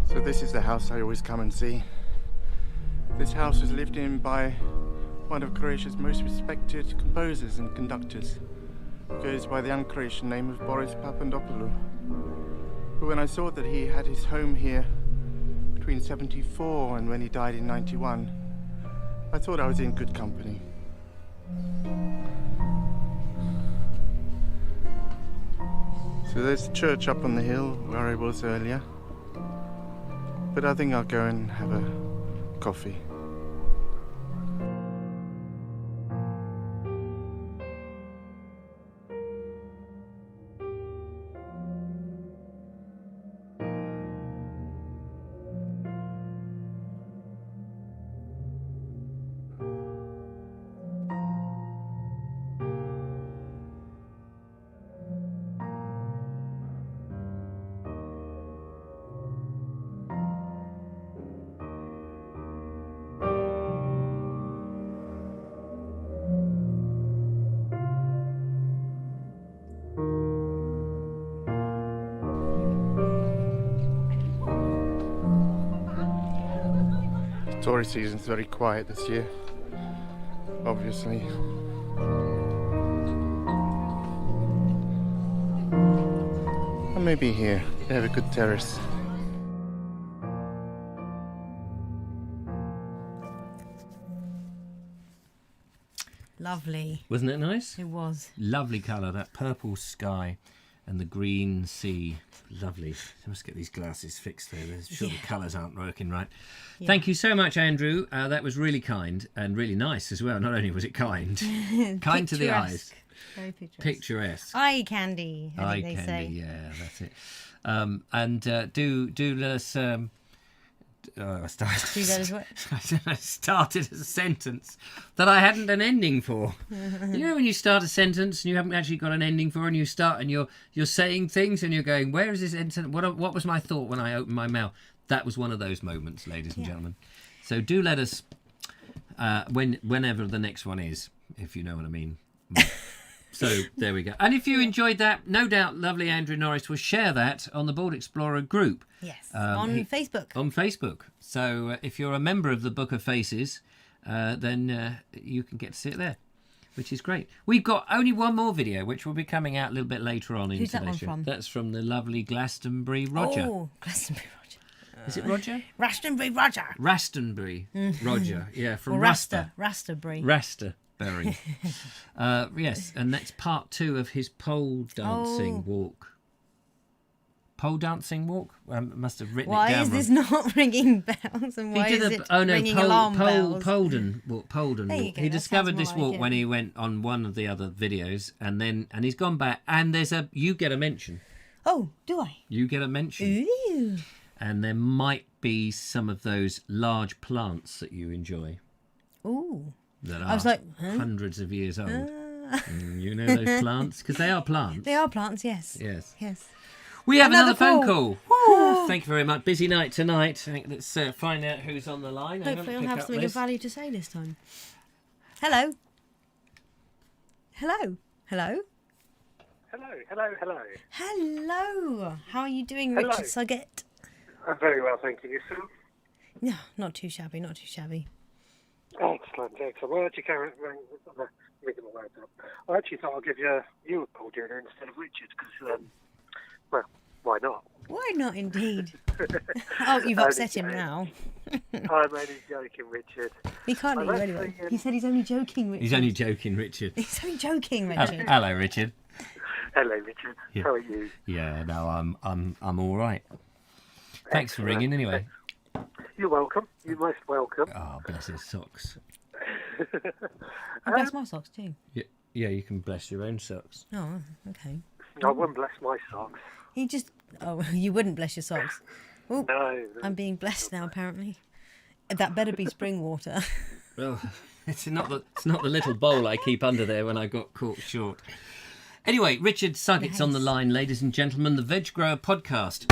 So this is the house I always come and see. This house was lived in by one of Croatia's most respected composers and conductors. He goes by the un-Croatian name of Boris Papandopoulou. But when I saw that he had his home here between 74 and when he died in 91, I thought I was in good company. So there's a church up on the hill where I was earlier. But I think I'll go and have a coffee. Tourist season's very quiet this year, obviously. Or maybe here, they have a good terrace. Lovely. Wasn't it nice? It was. Lovely colour, that purple sky and the green sea. Lovely. I must get these glasses fixed though. Sure, the colours aren't working right. Yeah. Thank you so much, Andrew. That was really kind and really nice as well. Not only was it kind, kind to the eyes. Very picturesque. Picturesque. Eye candy, I think Eye they candy, say. yeah, that's it. And do let us... I started a sentence that I hadn't an ending for. You know when you start a sentence and you haven't actually got an ending for, and you start and you're saying things and you're going, where is this sentence? What was my thought when I opened my mouth? That was one of those moments, ladies and gentlemen. So do let us whenever the next one is, if you know what I mean. So there we go. And if you enjoyed that, no doubt lovely Andrew Norris will share that on the Bold Explorer group. Yes, on Facebook. On Facebook. So if you're a member of the Book of Faces, then you can get to see it there, which is great. We've got only one more video, which will be coming out a little bit later on in Who's that today's one show. from? That's from the lovely Glastonbury Roger. Oh, Glastonbury Roger. Is it Roger? Rastonbury Roger. Rastonbury Roger. Yeah, from Or Rasta. Rasterbury. Rasterbury. Yes, and that's part 2 of his pole dancing walk. Pole dancing walk? I must have written it down Why is this not ringing bells? And why is it ringing alarm bells? Polden walk. There you go, He that discovered sounds this more walk like when it. he went on one of the other videos, and he's gone back. And you get a mention. Oh, do I? You get a mention. Ooh. And there might be some of those large plants that you enjoy. Ooh. That I was like, huh? hundreds of years old. You know those plants? Because they are plants. They are plants, yes. Yes. Yes. We have another phone call. call. Thank you very much. Busy night tonight. Let's find out who's on the line. Hopefully I'll have something this. of value to say this time. Hello? Hello? Hello? Hello. Hello. How are you doing, Hello. Richard Suggett? I'm very well, thank you. Yourself? No, not too shabby, not too shabby. Excellent. Well, actually, Karen, making my words up. I actually thought I'd give you a call, Julia, instead of Richard, because, well, why not? Why not, indeed? Oh, you've upset him now. I'm only joking, Richard. He can't hear you anyway. He said he's only joking, Richard. He's only joking, Richard. He's only joking, Richard. Hello, Richard. Hello, Richard. Yeah. How are you? Yeah, no, I'm all right. Thanks for ringing, anyway. You're welcome. You're most welcome. Oh, bless his socks. I bless my socks too. Yeah, you can bless your own socks. Oh, okay. I wouldn't bless my socks. He just... Oh, you wouldn't bless your socks. Oh, No. I'm being blessed now, apparently. That better be spring water. Well, it's not the little bowl I keep under there when I got caught short. Anyway, Richard Suggett's on the line, ladies and gentlemen, the Veg Grower Podcast.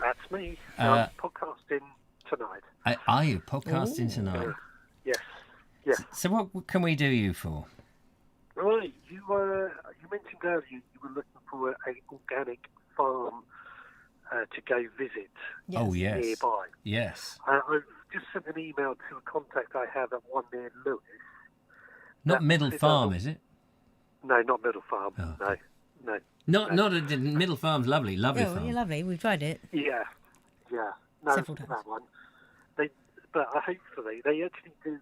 That's me. I'm podcasting tonight. Are you podcasting tonight? Yes. So what can we do you for? Right. You mentioned earlier you were looking for an organic farm to go visit. Yes. Oh, yes. Nearby. Yes. I've just sent an email to a contact I have at one near Lewis. Not Middle Farm, is it? No, not Middle Farm. Oh. No. Not a Middle Farm's lovely Oh, farm. you're lovely. We've tried it. Yeah. No, Several it's times. that one. But hopefully they actually do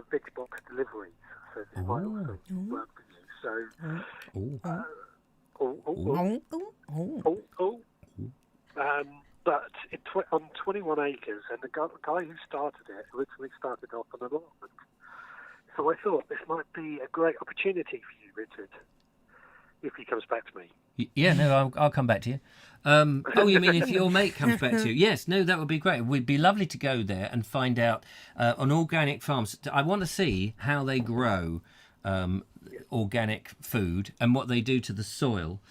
big box deliveries, so this might also work for you. So But on 21 acres, and the guy who started it originally started off on an allotment. So I thought this might be a great opportunity for you, Richard, if he comes back to me. Yeah, no, I'll come back to you. Oh, you mean if your mate comes back to you? Yes, no, that would be great. It would be lovely to go there and find out on organic farms. I want to see how they grow organic food and what they do to the soil.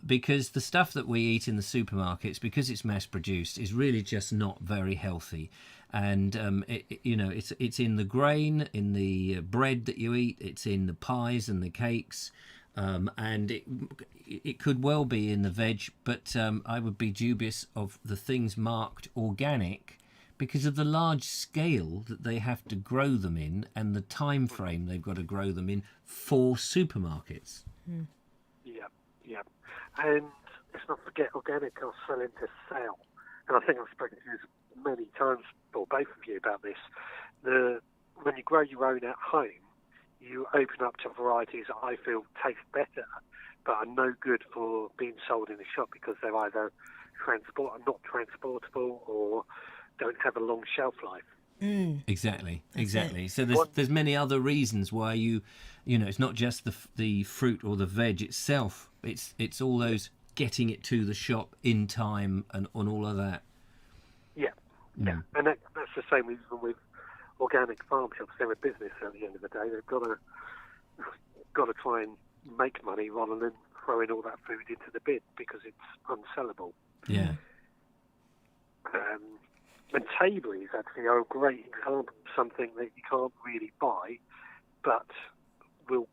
Because the stuff that we eat in the supermarkets, because it's mass produced, is really just not very healthy. And it's in the grain, in the bread that you eat, it's in the pies and the cakes, and it could well be in the veg. But I would be dubious of the things marked organic because of the large scale that they have to grow them in and the time frame they've got to grow them in for supermarkets. Yeah. And let's not forget, organic are selling to sell. And I think I've spoken to you many times, or both of you, about this. When you grow your own at home, you open up to varieties that I feel taste better, but are no good for being sold in a shop because they're either not transportable or don't have a long shelf life. Exactly. So there's many other reasons why it's not just the fruit or the veg itself. It's all those getting it to the shop in time and on all of that. Yeah. And that's the same even with organic farm shops. They're a business at the end of the day. They've got to try and make money rather than throwing all that food into the bin because it's unsellable. Yeah. And Taberries actually are a great example of something that you can't really buy, but will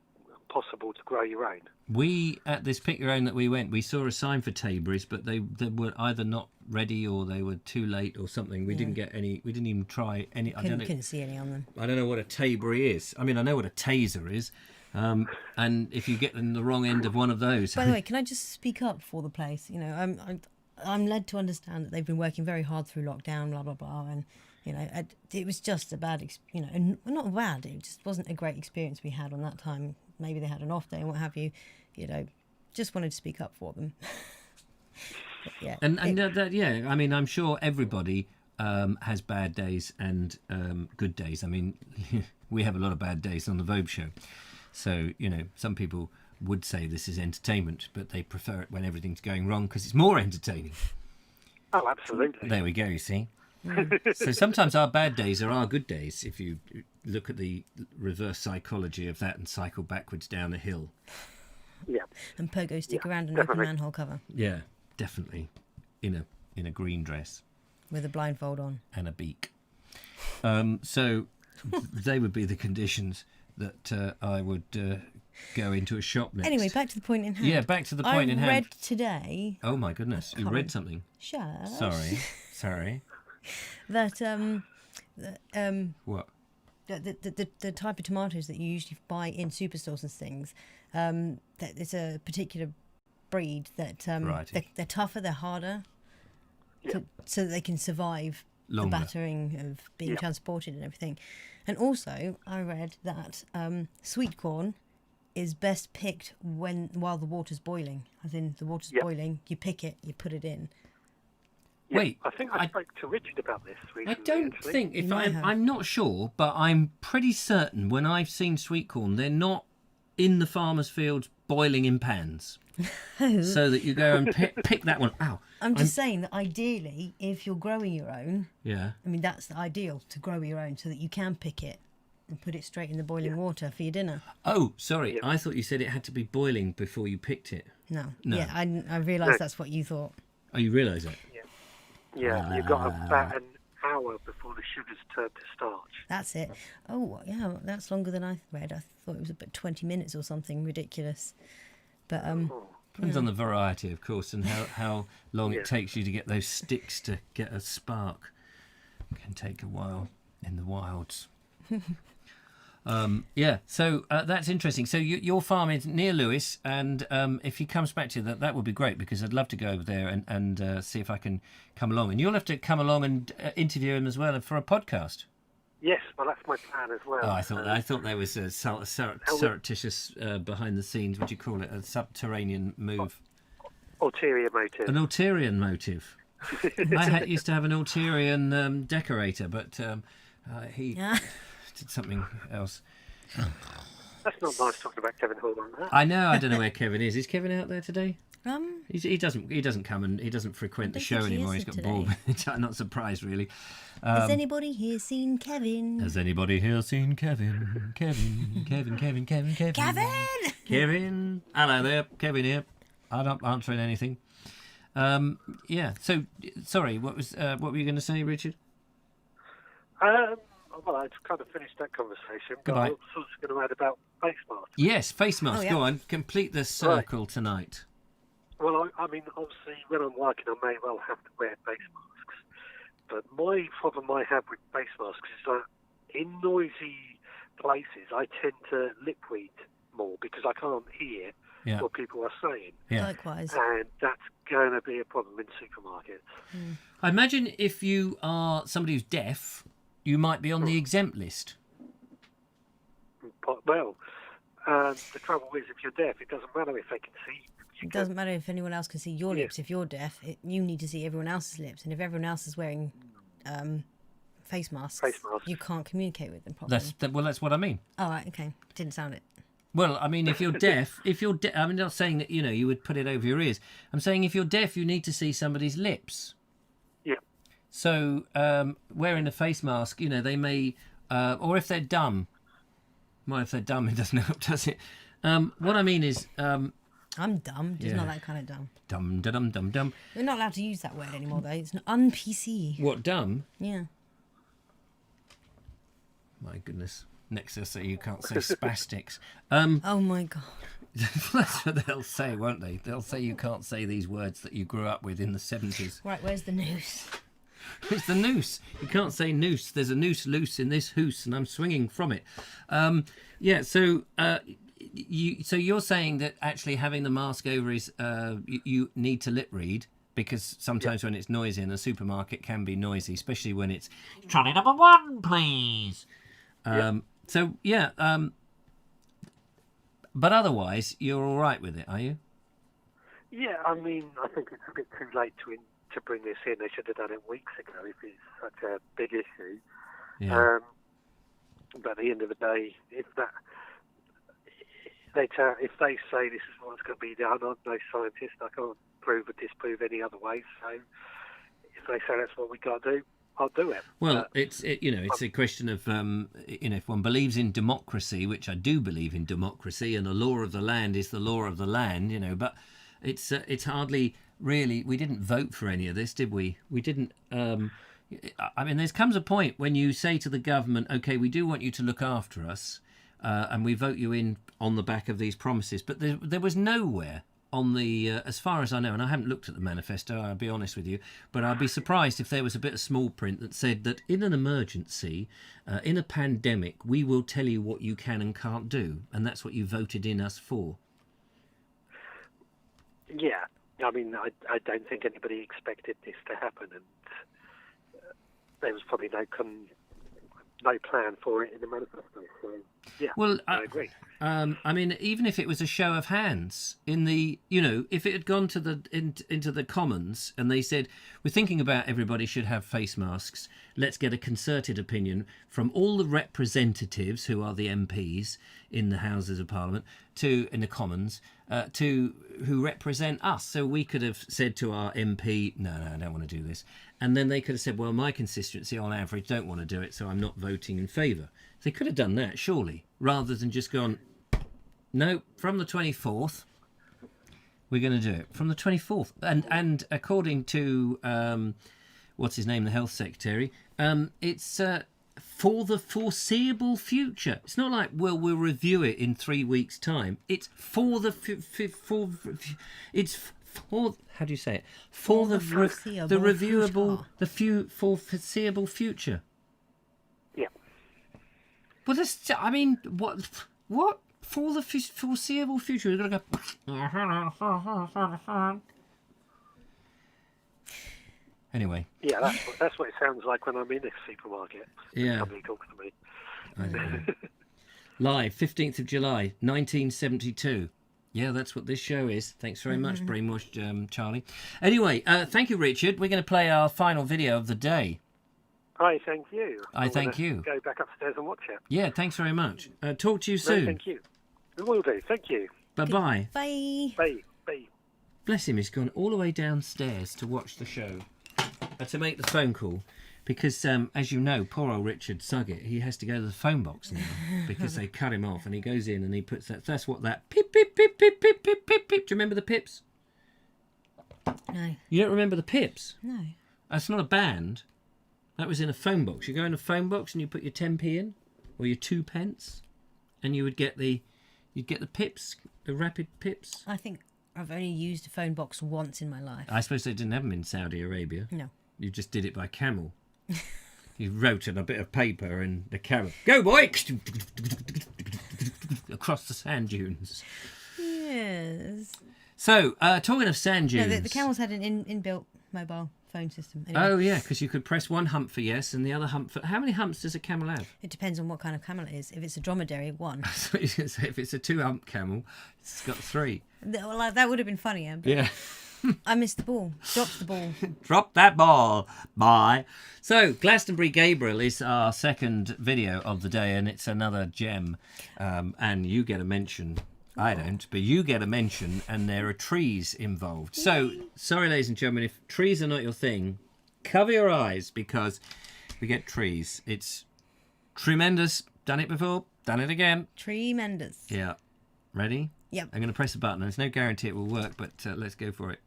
possible to grow your own. We, at this Pick Your Own that we went, we saw a sign for Taberries, but they were either not ready or they were too late or something. We didn't get any. We didn't even try any. Couldn't see any on them. I don't know what a Taberry is. I mean, I know what a taser is. And if you get in the wrong end of one of those. By the way, can I just speak up for the place? I'm led to understand that they've been working very hard through lockdown, blah, blah, blah. And, it was just a bad, not bad, it just wasn't a great experience we had on that time. Maybe they had an off day and what have you. Just wanted to speak up for them. Yeah. I mean, I'm sure everybody has bad days and good days. I mean, we have a lot of bad days on the Vobes show. So, some people would say this is entertainment, but they prefer it when everything's going wrong because it's more entertaining. Oh, absolutely. There we go, you see. So sometimes our bad days are our good days if you look at the reverse psychology of that and cycle backwards down a hill. Yeah. And Pogo stick around an open manhole cover. Yeah, definitely. In a green dress. With a blindfold on. And a beak. So they would be the conditions that I would go into a shop next. Anyway, back to the point in hand. Yeah, back to the point in hand. I read today... Oh, my goodness. You read something? Shush. Sorry. That, what? The type of tomatoes that you usually buy in superstores and things, that it's a particular breed that they're tougher, they're harder, so that they can survive the battering of being transported and everything. And also, I read that sweet corn is best picked while the water's boiling. As in, the water's boiling, you pick it, you put it in. Yeah, Wait, I think I spoke to Richard about this recently. I don't think, I'm not sure, but I'm pretty certain when I've seen sweet corn, they're not in the farmers' fields boiling in pans. So that you go and pick that one. Ow. I'm just saying that ideally, if you're growing your own, I mean, that's the ideal, to grow your own so that you can pick it and put it straight in the boiling water for your dinner. Oh, sorry. I thought you said it had to be boiling before you picked it. No. Yeah, I realised that's what you thought. Oh, you realise that? Yeah, you've got about an hour before the sugars turn to starch. That's it. Oh, yeah, that's longer than I read. I thought it was about 20 minutes or something ridiculous. But depends on the variety, of course, and how long it takes you to get those sticks to get a spark. It can take a while in the wilds. So that's interesting. So your farm is near Lewis, and if he comes back to you, that would be great, because I'd love to go over there and see if I can come along. And you'll have to come along and interview him as well for a podcast. Yes, well, that's my plan as well. Oh, I thought there was a surreptitious behind the scenes. Would you call it a subterranean move? Ulterior motive. An ulterior motive. Used to have an ulterior decorator, but he did something else. That's not nice talking about Kevin Hall on that. I know. I don't know where Kevin is. Is Kevin out there today? He doesn't come and he doesn't frequent the show anymore. He's got bored. I'm not surprised really. Has anybody here seen Kevin? Has anybody here seen Kevin? Kevin. Kevin. Hello there, Kevin here. I'm not answering anything. Yeah. So sorry. What were you going to say, Richard? Well, I'd kind of finished that conversation, but Goodbye. I was also going to add about face masks. Yes, face mask. Oh, yeah. Go on. Complete the circle tonight. Well, I mean, obviously, when I'm working, I may well have to wear face masks. But my problem I have with face masks is that in noisy places, I tend to lip read more because I can't hear what people are saying. Yeah. Likewise. And that's going to be a problem in supermarkets. I imagine if you are somebody who's deaf, you might be on the exempt list. But, well, the trouble is, if you're deaf, it doesn't matter if they can see you. It doesn't matter if anyone else can see your lips. If you're deaf, you need to see everyone else's lips. And if everyone else is wearing face masks, you can't communicate with them properly. That's what I mean. Oh, right, okay. Didn't sound it. Well, I mean, if you're deaf, I'm not saying that, you would put it over your ears. I'm saying if you're deaf, you need to see somebody's lips. Yeah. So wearing a face mask, they may, or if they're dumb. Well, if they're dumb, it doesn't help, does it? What I mean is... I'm dumb, just not that kind of dumb. Dumb. We're not allowed to use that word anymore, though. It's un-PC. What, dumb? Yeah. My goodness. Next they'll say you can't say spastics. Oh, my God. That's what they'll say, won't they? They'll say you can't say these words that you grew up with in the 70s. Right, where's the noose? It's the noose. You can't say noose. There's a noose loose in this hoose, and I'm swinging from it. So you're saying that actually having the mask over is you need to lip read because sometimes when it's noisy in a supermarket can be noisy, especially when it's trolley number 1, please. But otherwise you're all right with it, are you? Yeah, I mean, I think it's a bit too late to bring this in. They should have done it weeks ago if it's such a big issue. Yeah. But at the end of the day, if they say this is what's going to be done, I'm no scientist. I can't prove or disprove any other way. So if they say that's what we got to do, I'll do it. Well, it's a question of if one believes in democracy, which I do believe in democracy, and the law of the land is the law of the land, but it's hardly really. We didn't vote for any of this, did we? We didn't. I mean, there comes a point when you say to the government, "Okay, we do want you to look after us." And we vote you in on the back of these promises. But there was nowhere on the, as far as I know, and I haven't looked at the manifesto, I'll be honest with you, but I'd be surprised if there was a bit of small print that said that in an emergency, in a pandemic, we will tell you what you can and can't do. And that's what you voted in us for. Yeah. I mean, I don't think anybody expected this to happen. And there was probably no plan for it in the manifesto. So, yeah, well, I agree. I mean, even if it was a show of hands in the, if it had gone to into the Commons and they said, we're thinking about everybody should have face masks, let's get a concerted opinion from all the representatives who are the MPs in the Houses of Parliament in the Commons who represent us. So we could have said to our MP, no, I don't want to do this. And then they could have said, well, my constituency on average don't want to do it, so I'm not voting in favour. They could have done that, surely, rather than just gone, no, from the 24th, we're going to do it. From the 24th. And according to, what's his name, the Health Secretary, it's for the foreseeable future. It's not like, well, we'll review it in 3 weeks' time. It's for the... how do you say it? For the reviewable... For foreseeable future. Yeah. Well, that's... I mean, what? For the foreseeable future, we're going to go... Anyway. Yeah, that's what it sounds like when I'm in a supermarket. Yeah. Somebody talks to me. I know. Live, 15th of July, 1972. Yeah, that's what this show is. Thanks very much, Brainwashed Charlie. Anyway, thank you, Richard. We're going to play our final video of the day. Hi, thank you. Thank you. Go back upstairs and watch it. Yeah, thanks very much. Talk to you soon. No, thank you. We will do. Thank you. Bye-bye. Bye. Bye. Bye. Bless him, he's gone all the way downstairs to watch the show, to make the phone call, because, as you know, poor old Richard Suggett, he has to go to the phone box now, because they cut him off, and he goes in and he puts that's what that pip, pip, pip, pip, pip, pip, pip, pip. Do you remember the Pips? No. You don't remember the Pips? No. That's not a band. That was in a phone box. You go in a phone box and you put your 10p in, or your 2p, and you'd get the Pips, the rapid Pips. I think I've only used a phone box once in my life. I suppose they didn't have them in Saudi Arabia. No. You just did it by camel. You wrote on a bit of paper and the camel, go boy, across the sand dunes. Yes. So, talking of sand dunes. No, the camels had an inbuilt mobile phone system. Anyway. Oh, yeah, because you could press one hump for yes and the other hump for... How many humps does a camel have? It depends on what kind of camel it is. If it's a dromedary, one. So you can say if it's a 2-hump camel, it's got 3. Well, that would have been funnier. But Yeah. I missed the ball. Dropped the ball. Drop that ball. Bye. So, Glastonbury Gabriel is our second video of the day, and it's another gem. And you get a mention. I don't, but you get a mention, and there are trees involved. So, sorry, ladies and gentlemen, if trees are not your thing, cover your eyes, because we get trees. It's tremendous. Done it before. Done it again. Tremendous. Yeah. Ready? Yep. I'm going to press a button. There's no guarantee it will work, but let's go for it.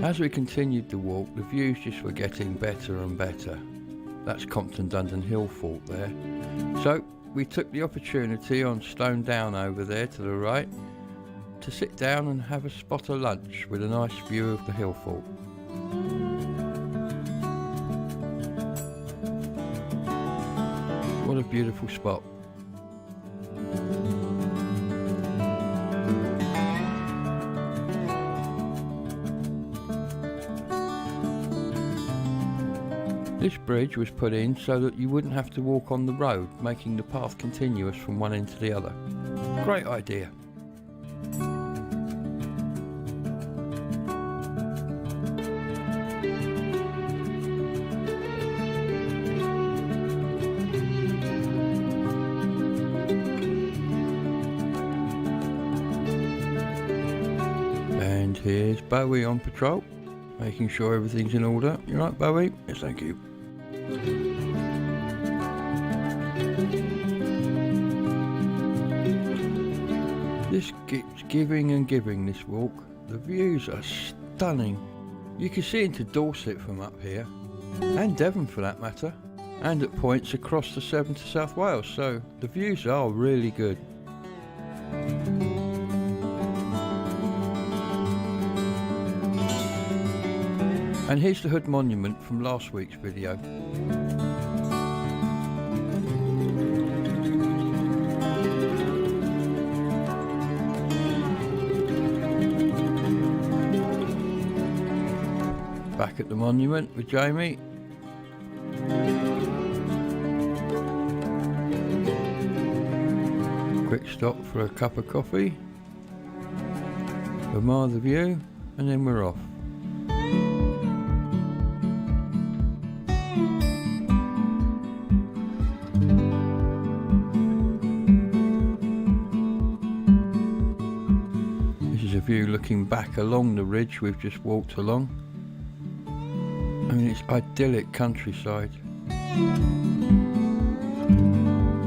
As we continued the walk, the views just were getting better and better. That's Compton Dundon Hill Fort there. So we took the opportunity on Stone Down over there to the right to sit down and have a spot of lunch with a nice view of the hill fort. What a beautiful spot. This bridge was put in so that you wouldn't have to walk on the road, making the path continuous from one end to the other. Great idea. And here's Bowie on patrol, making sure everything's in order. You right, Bowie? Yes, thank you. This keeps giving and giving, this walk. The views are stunning. You can see into Dorset from up here, and Devon for that matter, and at points across the Severn to South Wales, so the views are really good. And here's the Hood Monument from last week's video. Back at the monument with Jamie. Quick stop for a cup of coffee. Admire the view, and then we're off. View looking back along the ridge we've just walked along. I mean, it's idyllic countryside.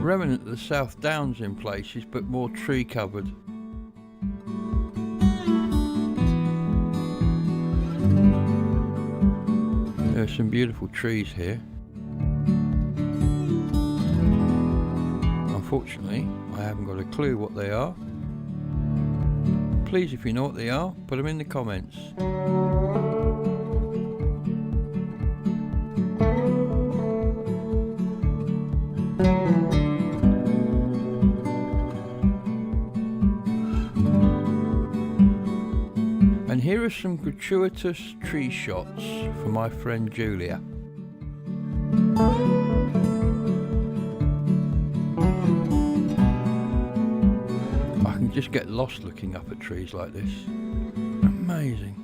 Remnant of the South Downs in places, but more tree covered. There are some beautiful trees here. Unfortunately, I haven't got a clue what they are. Please, if you know what they are, put them in the comments. here are some gratuitous tree shots for my friend Julia. I can just get lost looking up at trees like this. Amazing.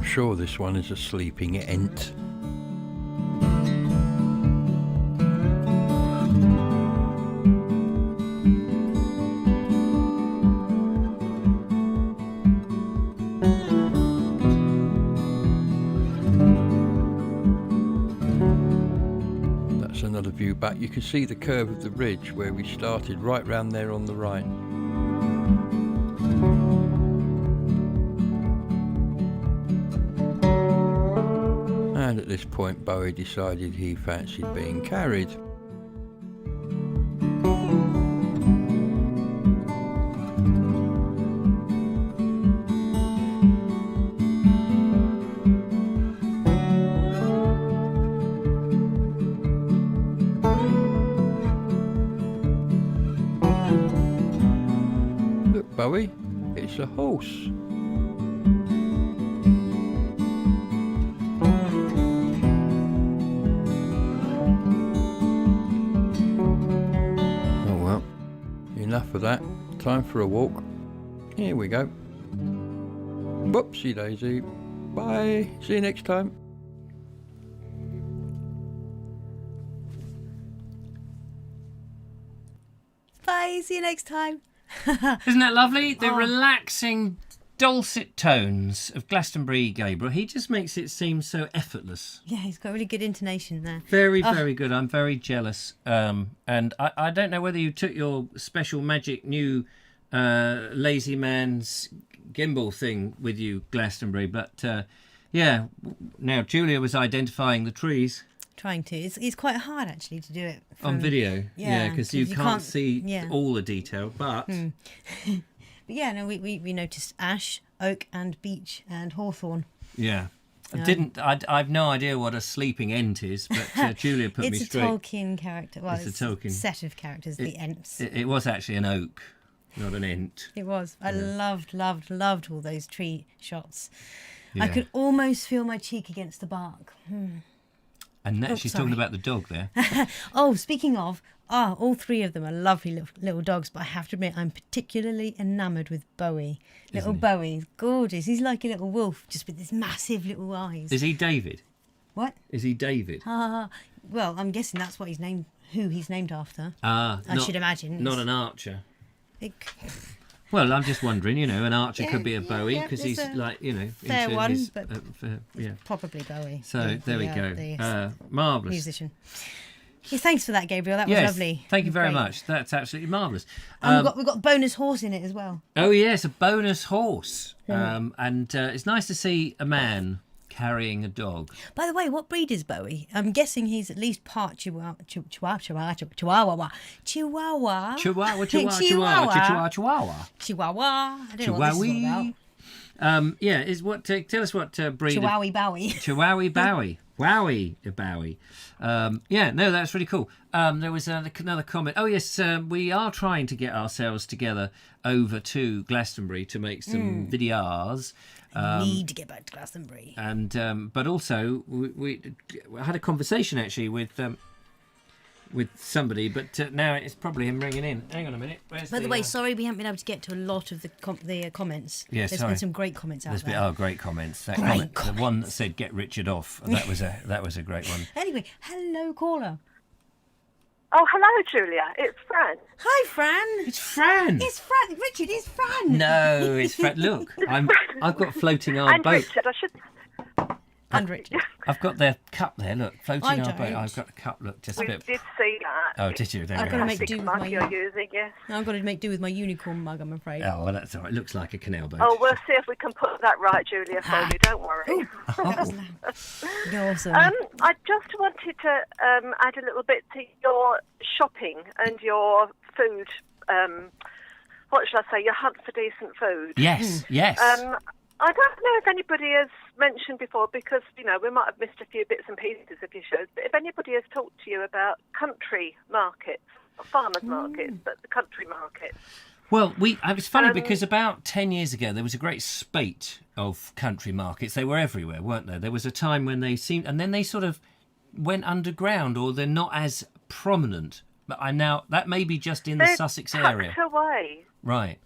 Sure, this one is a sleeping ent. That's another view back. You can see the curve of the ridge where we started, right round there on the right. And at this point, Bowie decided he fancied being carried. Look, Bowie, it's a horse. Enough of that. Time for a walk. Here we go. Whoopsie daisy. Bye. See you next time. Bye. See you next time. Isn't that lovely? The relaxing, dulcet tones of Glastonbury Gabriel. He just makes it seem so effortless. Yeah, he's got really good intonation there. Very, very good. I'm very jealous. And I don't know whether you took your special magic new Lazy Man's gimbal thing with you, Glastonbury. But yeah, now Julia was identifying the trees. Trying to. It's quite hard actually to do it on video. Yeah, because you can't see all the detail. But But yeah, no, we noticed ash, oak, and beech and hawthorn. Yeah. I've no idea what a sleeping ent is, but Julia put me straight. It's a Tolkien character. Well, it's a Tolkien set of characters, the ents. It was actually an oak, not an ent. It was. I loved all those tree shots. Yeah. I could almost feel my cheek against the bark. And she's talking about the dog there. Oh, speaking of, all three of them are lovely little dogs, but I have to admit I'm particularly enamoured with Bowie. Little Bowie's gorgeous. He's like a little wolf, just with his massive little eyes. Is he David? What? Is he David? Well, I'm guessing that's what who he's named after. I should imagine. Not an archer. Well, I'm just wondering, an archer could be a Bowie because he's fair one, his, but probably Bowie. So there we go. Marvellous. Musician. Yeah, thanks for that, Gabriel. That was lovely. Thank you very much. That's absolutely marvellous. And we've got a bonus horse in it as well. Oh yes, a bonus horse. And it's nice to see a man carrying a dog. By the way, what breed is Bowie? I'm guessing he's at least part Chihuahua. Chihuahua. I don't know what this is all about. Tell us what breed. Chihuahua Bowie. Chihuahua Bowie. Wowie Bowie. That's really cool. There was another comment. Oh yes, we are trying to get ourselves together over to Glastonbury to make some videos. Need to get back to Glastonbury. And but also we had a conversation actually with somebody, but now it's probably him ringing in. Hang on a minute. By the way, sorry we haven't been able to get to a lot of the comments. Yeah, There's been some great comments out there. Great comments. The one that said "Get Richard off." That was a great one. Anyway, hello caller. Oh, hello, Julia. It's Fran. Hi, Fran. It's Fran. It's Fran. Richard, it's Fran. No, it's Fran. Look, I've got floating our and boat. Richard, And Richard. I've got their cup there, look, floating I our don't. boat. I've got a cup, look, just a We bit. did see that. Oh, did you? There I've we got to are. make do Plastic with mug my. you're using, yes. I've got to make do with my unicorn mug, I'm afraid. Oh, well, that's all right. It looks like a canal boat. Oh, we'll see if we can put that right, Julia, for you. Don't worry. Awesome. I just wanted to add a little bit to your shopping and your food. What shall I say? Your hunt for decent food. Yes, yes. I don't know if anybody has mentioned before, because, you know, we might have missed a few bits and pieces of your shows, but if anybody has talked to you about country markets, not farmers markets, but the country markets. Well, it was funny because about 10 years ago there was a great spate of country markets. They were everywhere, weren't there? There was a time when they seemed, and then they sort of went underground, or they're not as prominent. But that may be just in the Sussex area. Tucked away. Right.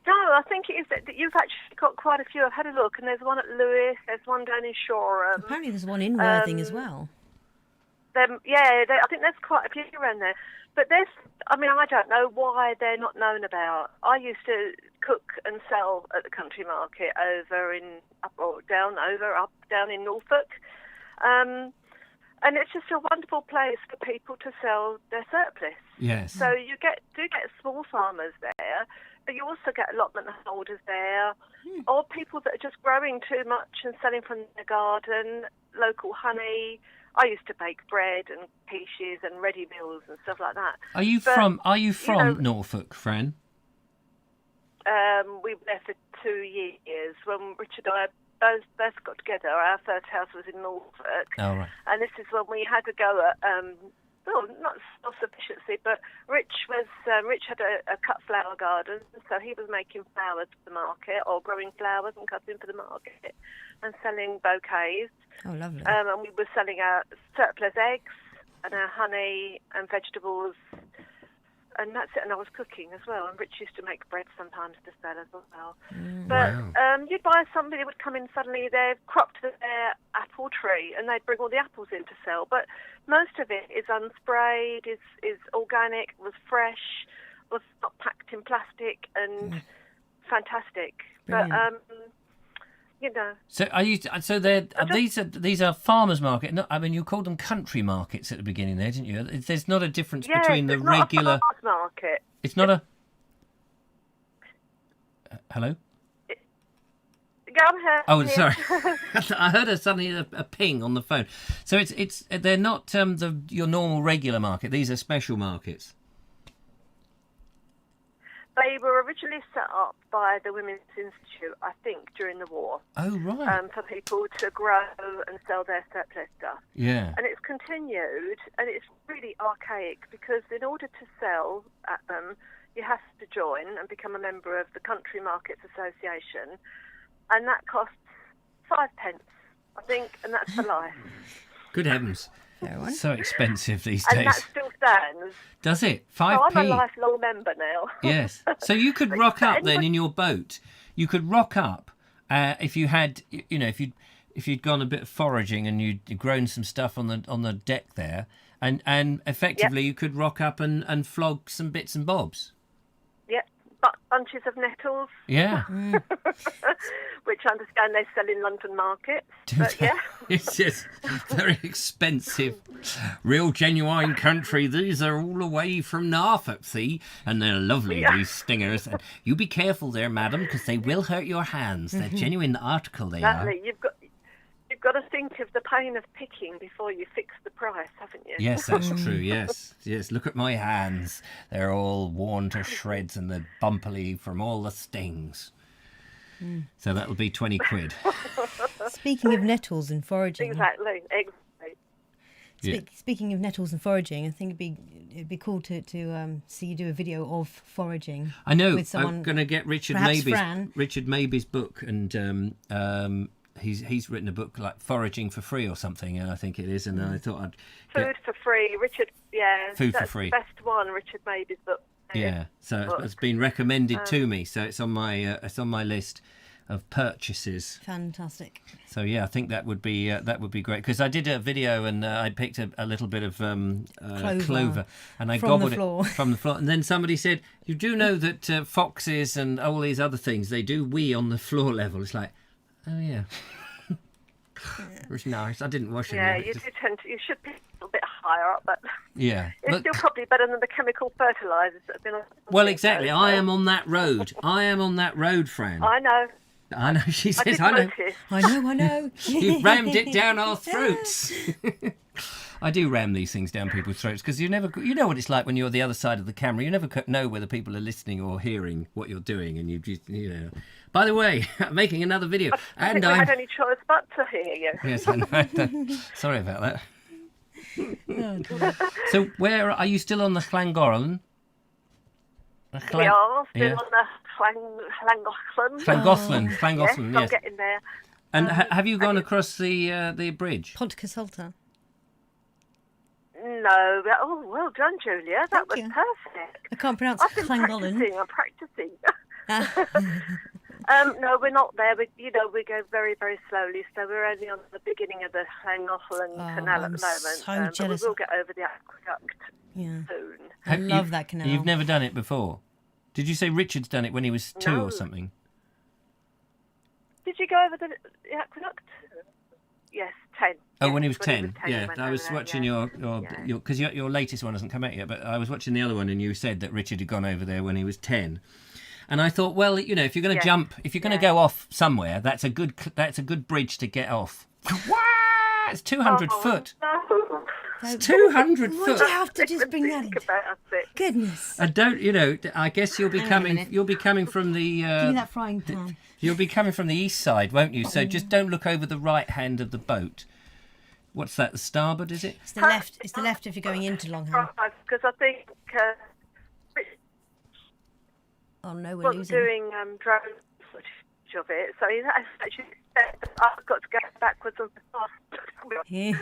No, I think it is that you've actually got quite a few. I've had a look, and there's one at Lewis, there's one down in Shoreham. Apparently there's one in Worthing as well. I think there's quite a few around there. But I don't know why they're not known about. I used to cook and sell at the country market down in Norfolk. And it's just a wonderful place for people to sell their surplus. Yes. So you get small farmers there, but you also get allotment holders there, or people that are just growing too much and selling from their garden, local honey. I used to bake bread and quiches and ready meals and stuff like that. Are you from Norfolk, Fran? We were there for 2 years when Richard and I both got together. Our first house was in Norfolk. Oh, right. And this is when we had to go at, not self-sufficiency, but Rich had a cut flower garden, so he was making flowers for the market, or growing flowers and cutting for the market, and selling bouquets. Oh, lovely. And we were selling our surplus eggs and our honey and vegetables. And that's it. And I was cooking as well. And Rich used to make bread sometimes to sell as well. But you'd buy somebody would come in suddenly. They've cropped their apple tree and they'd bring all the apples in to sell. But most of it is unsprayed, is organic, was fresh, was not packed in plastic, and fantastic. Brilliant. But you know. So these are farmers' market. No, I mean, you called them country markets at the beginning there, didn't you? There's not a difference between the regular. Not a farmers market. It's not a. Hello. Yeah, I'm here. Oh, sorry. I heard suddenly a ping on the phone. So they're not your normal regular market. These are special markets. They were originally set up by the Women's Institute, I think, during the war. Oh, right. For people to grow and sell their surplus stuff. Yeah. And it's continued, and it's really archaic, because in order to sell at them, you have to join and become a member of the Country Markets Association, and that costs 5 pence, I think, and that's for life. Good heavens. So expensive these days. And that still stands. Does it? 5p? So I'm a lifelong member now. Yes. So you could rock up then in your boat. You could rock up if you had, if you'd gone a bit foraging and you'd grown some stuff on the deck there, and effectively you could rock up and flog some bits and bobs. Yep. Bunches of nettles. Yeah. Which I understand they sell in London markets. But yeah. It's just very expensive. Real genuine country. These are all away from Norfolk, see? And they're lovely, these stingers. And you be careful there, madam, because they will hurt your hands. They're genuine article, they Exactly. are. You've got to think of the pain of picking before you fix the price, haven't you? Yes, that's true, yes. Yes, look at my hands. They're all worn to shreds and they're bumpily from all the stings. So that'll be 20 quid. Speaking of nettles and foraging. Exactly. Speaking of nettles and foraging, I think it'd be cool to see you do a video of foraging. I know. With someone, I'm going to get Richard Maybe's book, and he's written a book like Foraging for Free or something, and I think it is. And I thought I'd Food for Free, Richard. Yeah, Food for Free. The best one, Richard Maybe's book. Yeah, so it's been recommended to me, so it's on my list of purchases. Fantastic. So yeah, I think that would be great, because I did a video and I picked a little bit of clover and I gobbled it from the floor, and then somebody said, "You do know that foxes and all these other things, they do wee on the floor level." It's like, oh yeah. It was nice. I didn't wash it. Yeah, you should be a little bit higher up, but Yeah. it's still probably better than the chemical fertilisers that have been on. Well, exactly. I am on that road. I am on that road, Fran. I know. I know. She says, I I know. notice. I know. You've rammed it down our throats. I do ram these things down people's throats because you know what it's like when you're the other side of the camera. You never know whether people are listening or hearing what you're doing, and you just, By the way, I'm making another video, I think we had any choice but to hear you. Yes, I know. Sorry about that. So, where are you still on the Llangollen? We are still on the Llangollen. Yes, Llangollen, I'm yes. getting there. And have you gone across the bridge? Ponticus Halter. No. Oh, well done, Julia. That was you. perfect. I can't pronounce I've been Llangollen. I'm practicing. No, we're not there. We go very, very slowly. So we're only on the beginning of the Llangollen Canal at the moment. so jealous. But we will get over the aqueduct soon. I love that canal. You've never done it before? Did you say Richard's done it when he was 2 or something? Did you go over the aqueduct? Yes, 10. Oh, Yes, when he was 10. he Yeah, went I was over there, watching yeah. because your latest one hasn't come out yet, but I was watching the other one and you said that Richard had gone over there when he was 10. And I thought, well, if you're going to jump, if you're going to go off somewhere, that's a good bridge to get off. It's 200 foot. No. It's 200 Why foot. do you have to just bring that in? Think about it. Goodness. I don't, I guess you'll be Hang on a coming. minute. You'll be coming from the. Give me that frying pan. You'll be coming from the east side, won't you? So just don't look over the right hand of the boat. What's that? The starboard, is it? It's the left. It's the left if you're going into Longham. Because I think Oh no, we're was losing. doing drone footage of it, so he actually said that I've got to go backwards and forwards. Yeah.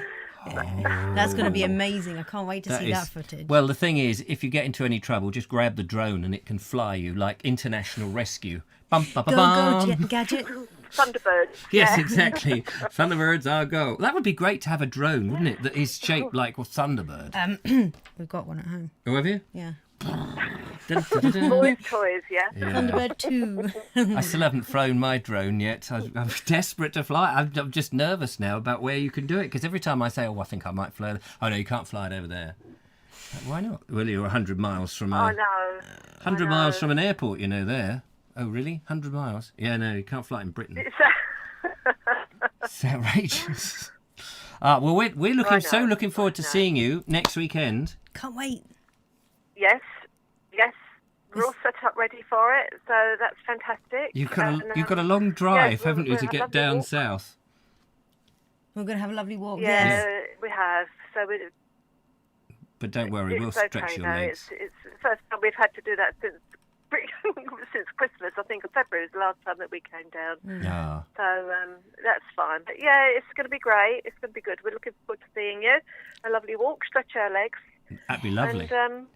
That's going to be amazing. I can't wait to see that is- footage. Well, the thing is, if you get into any trouble, just grab the drone and it can fly you like international rescue. Bum, ba, ba, Go, bum. Gadget. Thunderbirds. Yes, yeah. exactly. Thunderbirds are go. That would be great to have a drone, wouldn't it? That is shaped like a Thunderbird. We've got one at home. Oh, have you? Yeah. Dun, dun, dun, dun. Boys' toys, yeah. Yeah. Thunderbird 2. I still haven't flown my drone yet. I'm desperate to fly. I'm just nervous now about where you can do it because every time I say, "Oh, I think I might fly," oh no, you can't fly it over there. Why not? Well, you're 100 miles from I know. 100 miles from an airport, there. Oh, really? 100 miles? Yeah, no, you can't fly it in Britain. It's outrageous. Well, we're looking forward to seeing you next weekend. Can't wait. Yes. We're all set up ready for it, so that's fantastic. You've got a long drive, yes, haven't you, to we'll get have a down walk. south? We're going to have a lovely walk. Yeah, Yes. we have. So But don't worry, we'll it's stretch okay, your though. legs. It's the first time we've had to do that since Christmas. I think February was the last time that we came down. Ah. So that's fine. But yeah, it's going to be great. It's going to be good. We're looking forward to seeing you. A lovely walk, stretch our legs. That'd be lovely. And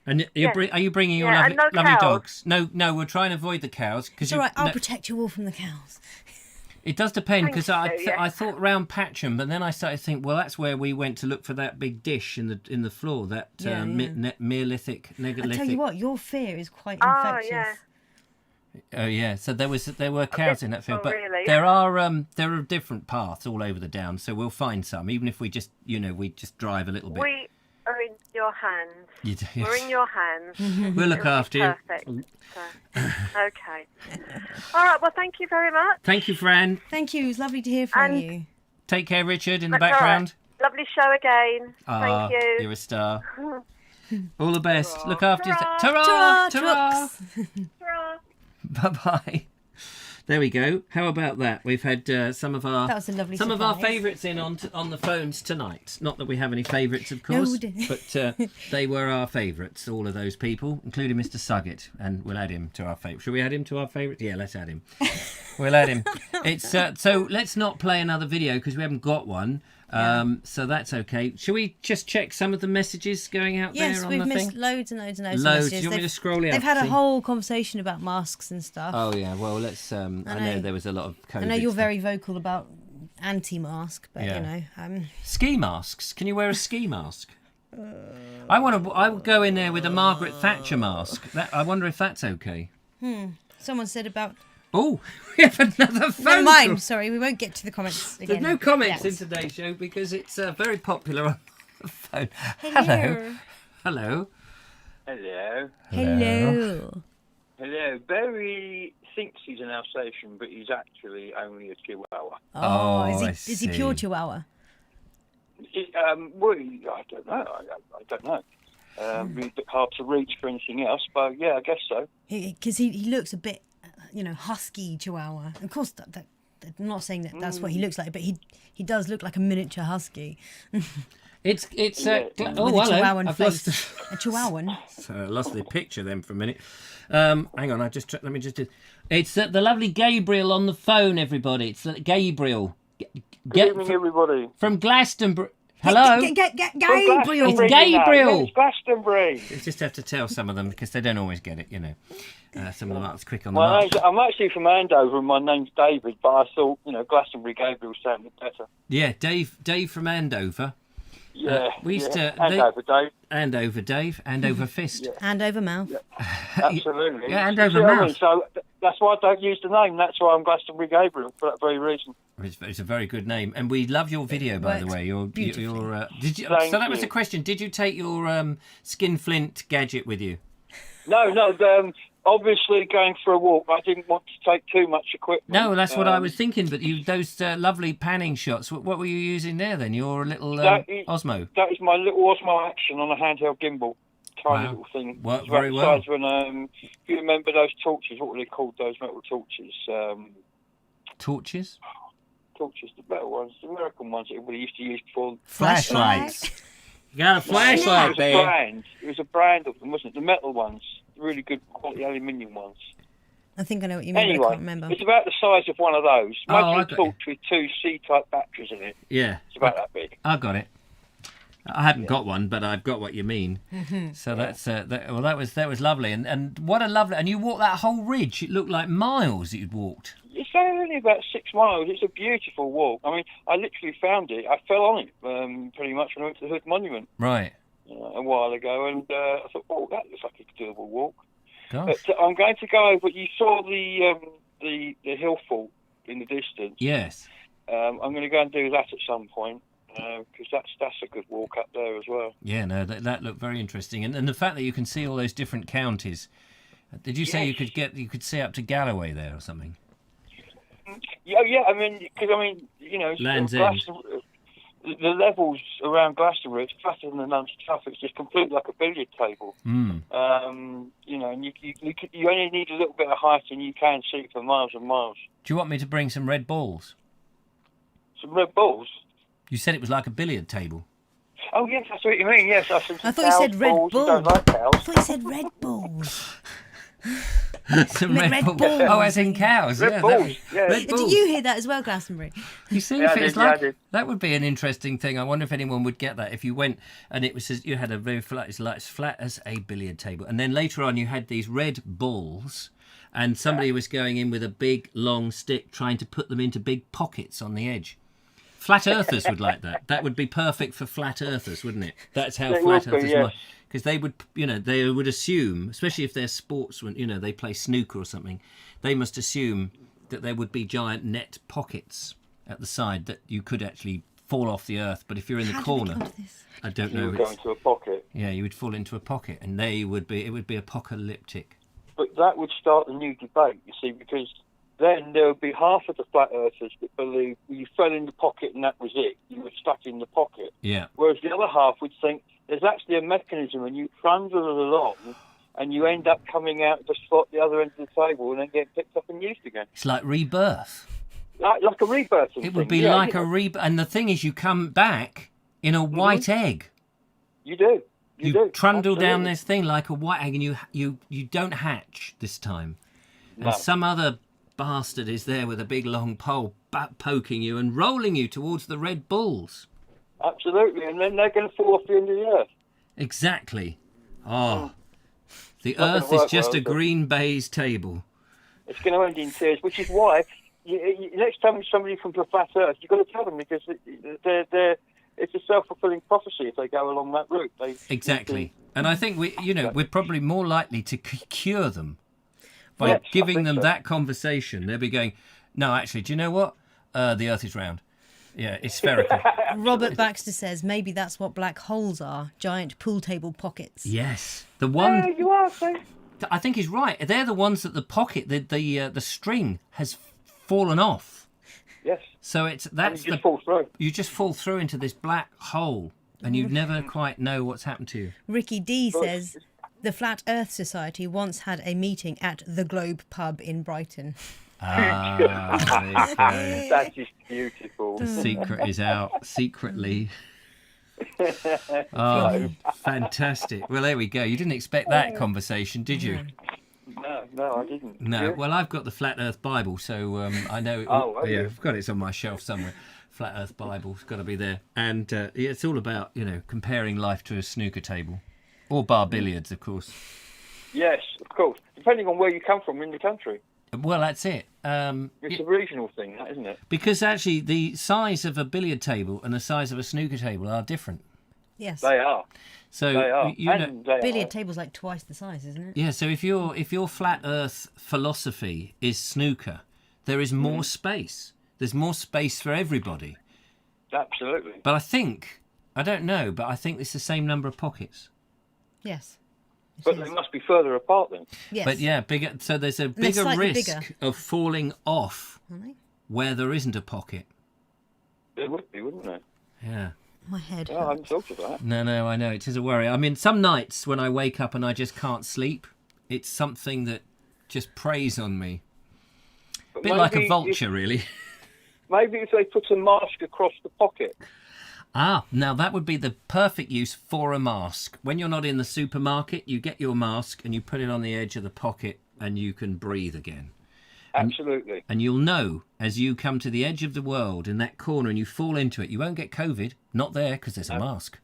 And are you bringing your Yeah, lovely, and no lovely cows. dogs? No, we'll try and avoid the cows. It's all right. I'll protect you all from the cows. It does depend because Thank you, yes. I thought round Patcham, but then I started to think, well, that's where we went to look for that big dish in the floor, that Yeah, Neolithic. I tell you what, your fear is quite Oh, infectious. yeah. Oh yeah, so there were cows in that field, but really? there are different paths all over the downs, so we'll find some, even if we just drive a little bit. We are in your hands. You do, We're yes. in your hands. We'll look It'll be after you. Perfect. So, okay. All right. Well, thank you very much. Thank you, Fran. Thank you. It was lovely to hear from And- you. Take care, Richard, in the That's all right. background. Lovely show again. Ah, Thank you. You're a star. All the best. Look after yourself. Ta-ra. Ta-ra! Ta-ra, Ta-ra! Bye-bye. There we go. How about that? We've had some of our That was a lovely some of our surprise. favourites in on the phones tonight. Not that we have any favourites, of No, course, we didn't. but they were our favourites. All of those people, including Mr. Suggett, and we'll add him to our favourite. Should we add him to our favourite? Yeah, let's add him. We'll add him. It's so let's not play another video because we haven't got one. So that's okay. Shall we just check some of the messages going out Yes, there on we've the missed thing? loads and loads and loads. Loads. Of Do messages. you want me to scroll it up? They've had a See? whole conversation about masks and stuff. Oh yeah. Well, let's. I know there was a lot of COVID I know you're stuff. very vocal about anti-mask, but Yeah. you know, Ski masks. Can you wear a ski mask? I would go in there with a Margaret Thatcher mask. I wonder if that's okay. someone said about Oh, we have another phone Never mind. call. Sorry, we won't get to the comments again. There's no comments Yes. in today's show because it's very popular on the phone. Hello. Hello. Hello. Hello. Hello. Barry thinks he's an Alsatian, but he's actually only a Chihuahua. Oh, I is he pure Chihuahua? Well, I don't know. I don't know. It's a bit hard to reach for anything else, but yeah, I guess so. Because he looks a bit, husky Chihuahua. Of course, I'm not saying that that's what he looks like, but he does look like a miniature husky. It's With a Chihuahuan face. A Chihuahuan. So I lost the picture then for a minute. Hang on, let me just do. It's the lovely Gabriel on the phone, everybody. It's Gabriel. Good evening, everybody. From Glastonbury. Hello? Gabriel. It's Gabriel. It's Glastonbury. You just have to tell some of them because they don't always get it, Some of them aren't as quick on the Well, mark. I'm actually from Andover, and my name's David, but I thought, Glastonbury Gabriel sounded better. Yeah, Dave from Andover. Yeah. We used to... Andover, Dave. Andover Dave. Andover Fist. Yeah. Hand over mouth. Absolutely. Yeah, You Andover see what I mean? Mouth. So that's why I don't use the name. That's why I'm Glastonbury Gabriel, for that very reason. It's a very good name, and we love your video, by the way. Your did you? Thank So that was you. the question. Did you take your skinflint gadget with you? No. Obviously, going for a walk, I didn't want to take too much equipment. No, that's what I was thinking. But those lovely panning shots. What were you using there then? Your little Osmo. That is my little Osmo Action on a handheld gimbal. Tiny Wow. little thing. Worked It's about very the well. size when, if you remember those torches, what were they called? Those metal torches. Torches. Torches, the metal ones, the American ones that everybody used to use before. Flashlights. You got a It flashlight was a there. brand. It was a brand of them, wasn't it? The metal ones, really good quality aluminium ones. I think I know what you mean, but I Anyway, can't remember. it's about the size of one of those. Oh, I Imagine a got torch with two C-type batteries in it. Yeah, It's about that big. I got it. I haven't got one, but I've got what you mean. So that's that was lovely, and what a lovely. And you walked that whole ridge. It looked like miles that you'd walked. It's only about 6 miles. It's a beautiful walk. I mean, I literally found it. I fell on it pretty much when I went to the Hood Monument Right. a while ago, and I thought, oh, that looks like a doable walk. Gosh. But I'm going to go over. You saw the hill fault in the distance. Yes. I'm going to go and do that at some point because that's a good walk up there as well. Yeah, no, that looked very interesting, and the fact that you can see all those different counties. Did you say you could see up to Galloway there or something? Yeah. I mean, because Land's the levels around Glastonbury, it's flatter than the Nun's Trough. It's just completely like a billiard table. Mm. And you only need a little bit of height, and you can see for miles and miles. Do you want me to bring some red balls? Some red balls. You said it was like a billiard table. Oh yes, that's what you mean. Yes, I thought you said Red balls. Bull. You don't like cows. I thought you said Red Bulls. Some Red red, balls. Oh, as in cows. Red yeah, balls. Yeah. Red Did balls. you hear that as well, Glastonbury? You see, Yeah, if I it's did, yeah, I like did. that would be an interesting thing. I wonder if anyone would get that if you went and it was you had a very flat, it's like as flat as a billiard table, and then later on you had these red balls, and somebody was going in with a big long stick trying to put them into big pockets on the edge. Flat earthers would like that. That would be perfect for flat earthers, wouldn't it? That's how It flat would be, earthers yes. work. Because they would, they would assume, especially if they're sportsmen, they play snooker or something, they must assume that there would be giant net pockets at the side that you could actually fall off the earth. But if you're in the How did we corner, come to this? I don't You know. would go into a pocket. Yeah, you would fall into a pocket, and it would be apocalyptic. But that would start a new debate, you see, because then there would be half of the flat earthers that believe you fell in the pocket and that was it. You were stuck in the pocket. Yeah. Whereas the other half would think there's actually a mechanism and you trundle it along and you end up coming out the spot the other end of the table and then get picked up and used again. It's like rebirth. Like a rebirthing It would thing. be Yeah, like a rebirth. And the thing is, you come back in a white egg. You do. You do. trundle down Absolutely. this thing like a white egg, and you don't hatch this time. No. And some other bastard is there with a big long pole poking you and rolling you towards the Red Bulls. Absolutely. And then they're going to fall off the end of the earth. Exactly. Oh, the not gonna earth is work just well, a is it? green baize table. It's going to end in tears, which is why next time somebody comes to a flat earth, you've got to tell them because it's a self-fulfilling prophecy if they go along that route. Exactly. And I think we're probably more likely to cure them. By Yes, I giving think them so. that conversation, they'll be going, no, actually, do you know what? The Earth is round. Yeah, it's spherical. Robert Baxter says maybe that's what black holes are, giant pool table pockets. Yes. The one... You are, see? I think he's right. They're the ones that the pocket, the string has fallen off. Yes. So And you just fall through. you just fall through into this black hole, and you never quite know what's happened to you. Ricky D says the Flat Earth Society once had a meeting at the Globe pub in Brighton. Ah, there you go. That is beautiful. The secret is out secretly. Oh, fantastic. Well, there we go. You didn't expect that conversation, did you? No, I didn't. No. You? Well, I've got the Flat Earth Bible, so I know. Oh, have yeah, you? I've got it on my shelf somewhere. Flat Earth Bible's got to be there, and it's all about comparing life to a snooker table, or bar billiards, of course. Yes, of course. Depending on where you come from in the country. Well, that's it. It's a regional thing, that, isn't it? Because actually, the size of a billiard table and the size of a snooker table are different. Yes. They are. So They are. you know, And they Billiard are. table's like twice the size, isn't it? yeah. So if your flat Earth philosophy is snooker, there is more space. There's more space for everybody. Absolutely. But I don't know, but I think it's the same number of pockets. Yes. It But is. they must be further apart then. Yes. But yeah, bigger. So there's a they're bigger slightly risk bigger. of falling off Aren't they? where there isn't a pocket. There would be, wouldn't there? Yeah. My head. Oh, I hadn't thought of that. No, I know. It is a worry. I mean, some nights when I wake up and I just can't sleep, it's something that just preys on me. But A bit like a maybe vulture, really. Maybe if they put a mask across the pocket. Ah, now that would be the perfect use for a mask. When you're not in the supermarket, you get your mask and you put it on the edge of the pocket and you can breathe again. Absolutely. And you'll know as you come to the edge of the world in that corner and you fall into it, you won't get COVID. Not there because there's a mask.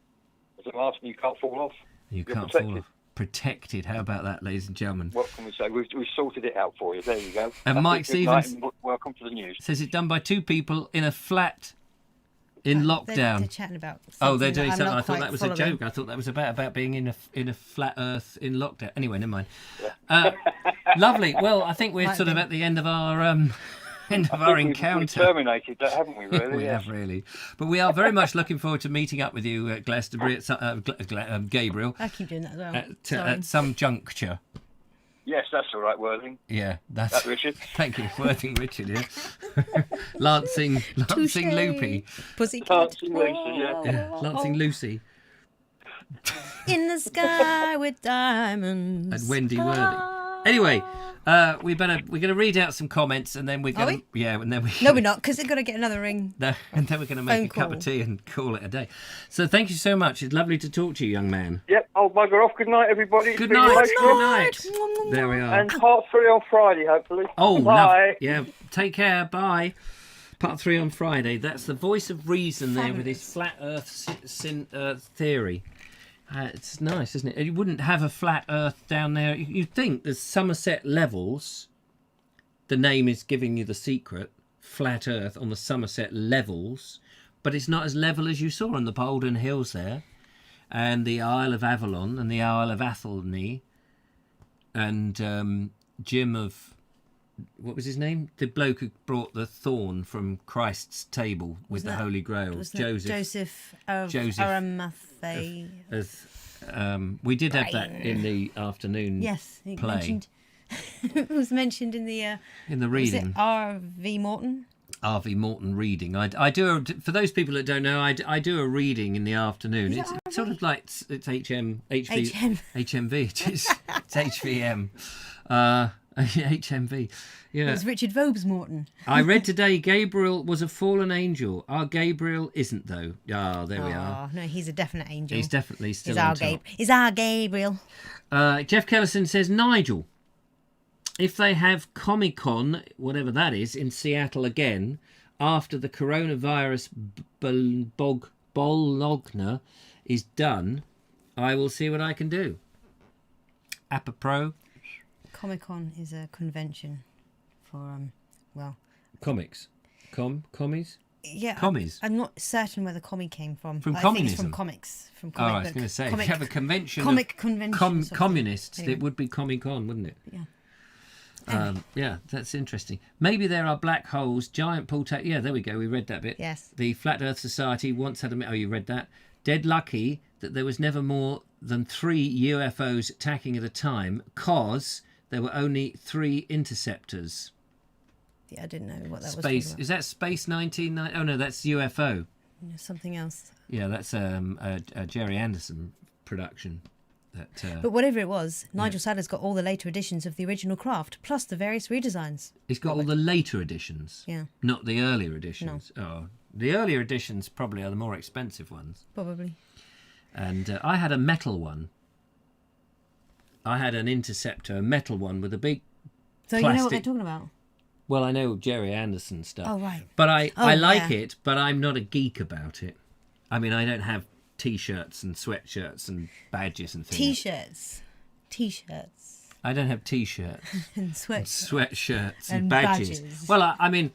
There's a mask and you can't fall off. You You're can't protected. fall off. Protected. How about that, ladies and gentlemen? What can we say? We've sorted it out for you. There you go. And That's Mike it. Good night Stevens- and welcome to the news. Says it done by two people in a flat in They're lockdown. chatting about. Oh, they're something doing that I'm something. not I thought quite that was a following. joke. I thought that was about being in a flat Earth in lockdown. Anyway, never mind. Lovely. Well, I think we're Might sort of be. at the end of our our We've encounter. terminated that, haven't we, really? We Yes. have really, but we are very much looking forward to meeting up with you at Glastonbury at Gabriel I keep doing that as well. at some juncture. Yes, that's all right, Worthing. Yeah, that's. That, Richard. Thank you, Worthing Richard. Yeah, Lancing Touche. Loopy. Pussycat. Dancing Lucy, yeah. Yeah, Lancing Lucy In the sky with diamonds. and Wendy Worthing. Anyway, we're going to read out some comments and then we're Are going to and then we No, we're not, because they've got to get another ring. No, and then we're going to make Phone a cup call. of tea and call it a day. So thank you so much. It's lovely to talk to you, young man. Yep, I'll bugger off. Good night, everybody. It's Good been night. emotional. Good night. There we are. And part 3 on Friday, hopefully. Oh, bye. love. Yeah, take care. Bye. Part 3 on Friday. That's the voice of reason there with his flat Earth theory. It's nice, isn't it? You wouldn't have a flat Earth down there. You'd think there's Somerset Levels. The name is giving you the secret. Flat Earth on the Somerset Levels. But it's not as level as you saw on the Boldon Hills there. And the Isle of Avalon and the Isle of Athelney. And Jim of... What was his name? The bloke who brought the thorn from Christ's table with the Holy Grail. Wasn't it Joseph. Joseph Arimathea. We did have that in the afternoon Yes, it play. mentioned. It was mentioned in the. In the Was it reading. R.V. Morton? R.V. Morton reading. I do for those people that don't know. I do a reading in the afternoon. Is It's that sort of like it's HMV. HM. It's HVM. HMV. It Yeah. was Richard Vobes Morton. I read today Gabriel was a fallen angel. Our Gabriel isn't though. Ah, there we are. Oh, no, he's a definite angel. He's definitely still He's on our top. He's our Gabriel. Jeff Kellison says, Nigel, if they have Comic-Con, whatever that is, in Seattle again, after the coronavirus Bologna is done, I will see what I can do. Apropos. Comic-Con is a convention for, Comics. Commies? yeah. Commies? I'm not certain where the commie came from. From I think it's communism? from comics. From Oh, comic I was book. going to say, Comic, if you have a convention comic of convention. communists, Anyway. it would be Comic-Con, wouldn't it? Yeah. Yeah, that's interesting. Maybe there are black holes, giant pool table. Yeah, there we go. We read that bit. Yes. The Flat Earth Society once had a... Oh, you read that? Dead lucky that there was never more than 3 UFOs attacking at a time because there were only 3 interceptors. Yeah, I didn't know what that Space was. Is that Space 1990? Oh, no, that's UFO. Something else. Yeah, that's a Jerry Anderson production. But whatever it was, Nigel Sadler's got all the later editions of the original craft, plus the various redesigns. He's got all the later editions. Yeah. Not the earlier editions. No. Oh, the earlier editions probably are the more expensive ones. Probably. And I had a metal one. I had an Interceptor, a metal one with a big So plastic... you know what they're talking about? Well, I know Jerry Anderson stuff. Oh, right. But I like it, but I'm not a geek about it. I mean, I don't have T-shirts and sweatshirts and badges and things. T-shirts. I don't have T-shirts and sweatshirts. Sweatshirts and badges. Well, I mean,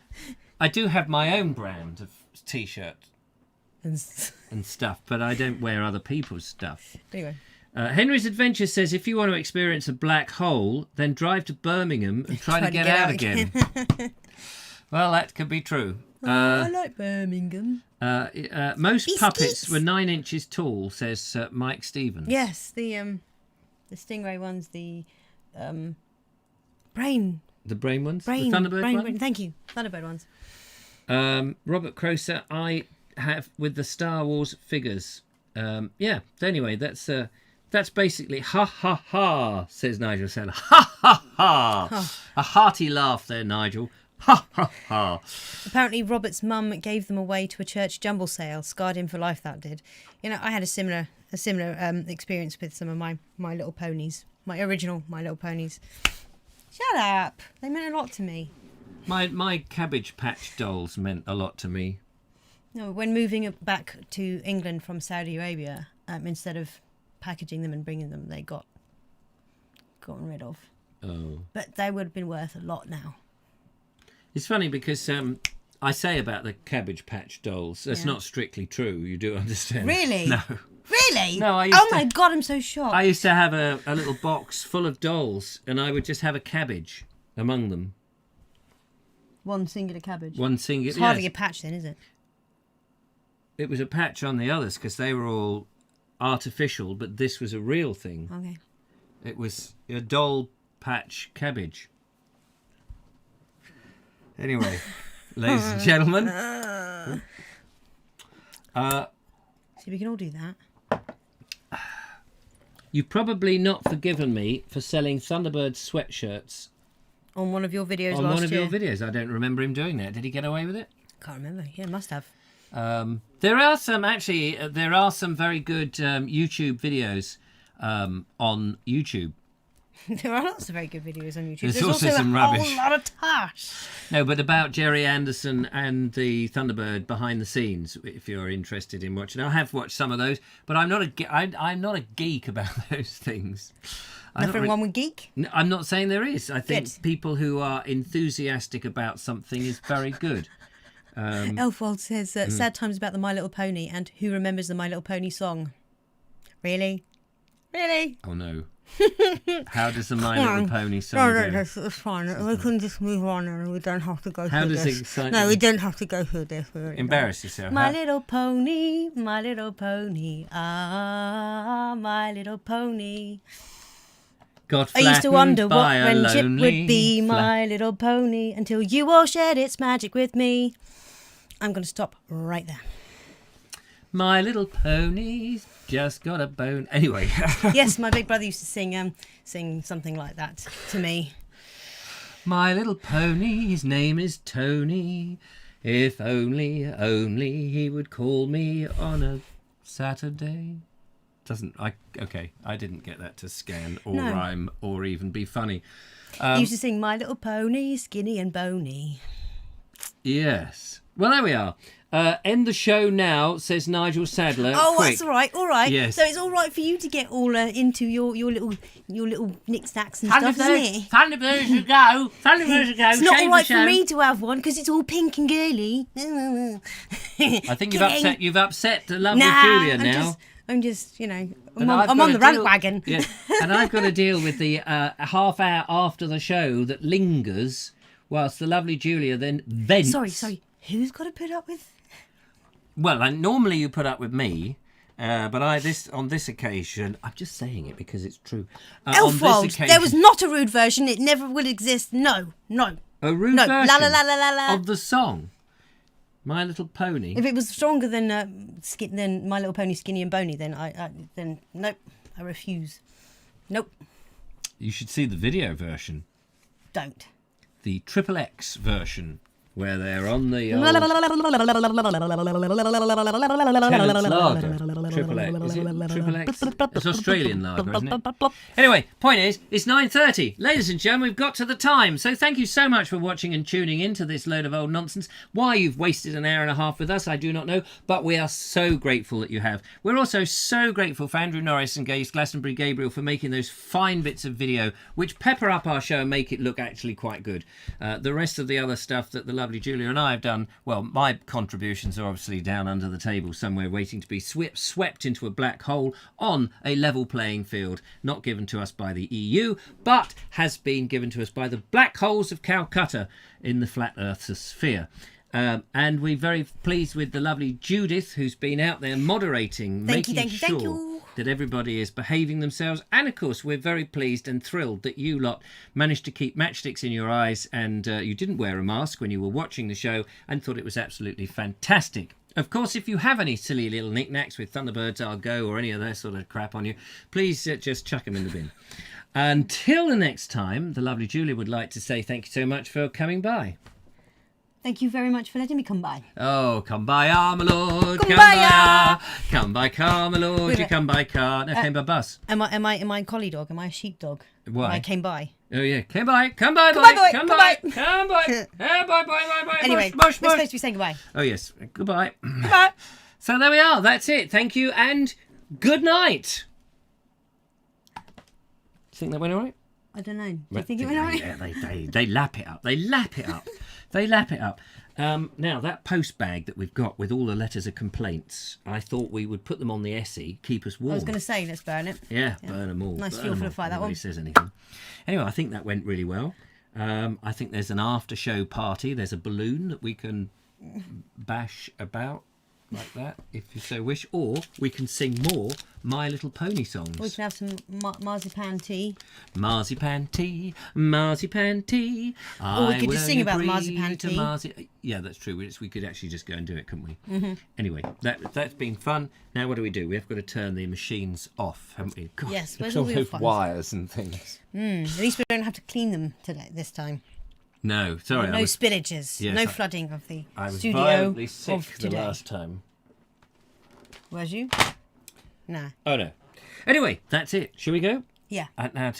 I do have my own brand of T-shirts and stuff, but I don't wear other people's stuff. Anyway. Henry's Adventure says, if you want to experience a black hole, then drive to Birmingham and try to get out again. Well, that could be true. I like Birmingham. Most puppets were 9 inches tall, says Mike Stevens. Yes, the Stingray ones, the brain. The brain ones? The Thunderbird ones? Thank you. Thunderbird ones. Robert Croser, I have with the Star Wars figures. Yeah, anyway, that's basically ha ha ha, says Nigel Sadler. Ha ha ha. Oh. A hearty laugh there, Nigel. Ha ha ha. Apparently Robert's mum gave them away to a church jumble sale. Scarred him for life, that did. You know, I had a similar experience with some of my Little Ponies. My original My Little Ponies. Shut up. They meant a lot to me. My Cabbage Patch dolls meant a lot to me. No, when moving back to England from Saudi Arabia, instead of packaging them and bringing them, they got gotten rid of. Oh. But they would have been worth a lot now. It's funny because I say about the Cabbage Patch dolls, that's not strictly true, you do understand. Really? No. Really? No, my God, I'm so shocked. I used to have a little box full of dolls, and I would just have a cabbage among them. One singular cabbage. One singular. It's hardly a patch then, is it? It was a patch on the others because they were all artificial, but this was a real thing. Okay. It was a doll patch cabbage. Anyway, ladies and gentlemen. See, we can all do that. You've probably not forgiven me for selling Thunderbird sweatshirts. On one of your videos on last one of year. your videos. I don't remember him doing that. Did he get away with it? Can't remember. Yeah, must have. There are some very good YouTube videos on YouTube. There are lots of very good videos on YouTube. There's also some rubbish. Whole lot of trash. No, but about Jerry Anderson and the Thunderbird behind the scenes, if you're interested in watching. I have watched some of those, but I'm not a geek about those things. Nothing wrong with geek? No, I'm not saying there is. I think Good. people who are enthusiastic about something is very good. Elfwald says, sad times about the My Little Pony, and who remembers the My Little Pony song? Really? Really? Oh, no. How does the My Little Pony song go? No, it's fine. We can just move on and we don't have to go How through does this. it sound? No, we don't have to go through this. Embarrass yourself. My little pony, ah, my little pony. Got I used to wonder what by a friendship would lonely be, My Little Pony, until you all shared its magic with me. I'm going to stop right there. My Little Pony's just got a bone. Anyway. Yes, my big brother used to sing something like that to me. My little pony, his name is Tony. If only he would call me on a Saturday. I didn't get that to scan or rhyme or even be funny. He used to sing My Little Pony, skinny and bony. Yes. Well, there we are. End the show now, says Nigel Sadler. Oh, Quick. that's all right. All right. Yes. So it's all right for you to get all into your little knickknacks and stuff, isn't it? Thunderbirds should go. Thunderbirds should go. It's not Save all right the for show. me to have one because it's all pink and girly. I think you've upset the lovely Nah, Julia now. I'm just, I'm And on, I've I'm got on to the rant deal- wagon. Yeah, and I've got to deal with the half hour after the show that lingers, whilst the lovely Julia then vents. Sorry. Who's got to put up with? Well, normally you put up with me, but on this occasion, I'm just saying it because it's true. On Elf this World. occasion, There was not a rude version. It never will exist. No. a rude No. version La la la la la la. of the song, My Little Pony. If it was stronger than My Little Pony, Skinny and Bony, then then nope, I refuse. Nope, You should see the video version, don't. the XXX version, where they're on the old Tennent's Lager. Triple X. Is it Triple X? It's Australian lager, isn't it? Anyway, point is, it's 9:30. Ladies and gentlemen, we've got to the time. So thank you so much for watching and tuning into this load of old nonsense. Why you've wasted an hour and a half with us, I do not know, but we are so grateful that you have. We're also so grateful for Andrew Norris and Glastonbury Gabriel for making those fine bits of video which pepper up our show and make it look actually quite good. The rest of the other stuff that the lovely Julia and I have done, well, my contributions are obviously down under the table somewhere waiting to be swept into a black hole on a level playing field, not given to us by the EU, but has been given to us by the black holes of Calcutta in the flat Earth's sphere. And we're very pleased with the lovely Judith, who's been out there moderating, Thank making you. sure that everybody is behaving themselves. And of course, we're very pleased and thrilled that you lot managed to keep matchsticks in your eyes and you didn't wear a mask when you were watching the show and thought it was absolutely fantastic. Of course, if you have any silly little knickknacks with Thunderbirds I'll Go or any of that sort of crap on you, please just chuck them in the bin. Until the next time, the lovely Julia would like to say thank you so much for coming by. Thank you very much for letting me come by. Oh, come by, my lord, Come by, come by, car, my lord, you come by car. No, came by bus. Am I a collie dog? Am I a sheepdog? Why? I came by. Oh yeah, come by, boy, Come by, boy, come come by, by. come by, bye. Anyway, Bush. we're supposed to be saying goodbye. Oh yes, goodbye. Goodbye. So there we are. That's it. Thank you and good night. Do you think that went all right? I don't know. Do you think it went all right? Yeah, they lap it up. They lap it up. They lap it up. Now, that post bag that we've got with all the letters of complaints, I thought we would put them on the Essie, keep us warm. I was going to say, let's burn it. Yeah, burn them all. Nice burn fuel them for the all. fire, that Nobody one. says anything. Anyway, I think that went really well. I think there's an after-show party. There's a balloon that we can bash about like that, if you so wish. Or we can sing more My Little Pony songs. We can have some marzipan tea. Marzipan tea, marzipan tea. Or we could I just will sing about agree marzipan to tea. Yeah, that's true. We could actually just go and do it, couldn't we? Mm-hmm. Anyway, that's been fun. Now what do? We have got to turn the machines off, haven't we? God, Yes, look where's at all all the those fun? wires and things. At least we don't have to clean them this time. No, sorry. No spillages. Yes, no flooding of the I was studio violently sick of the today. last time. Was you? Nah. Oh no. Anyway, that's it. Shall we go? Yeah. Now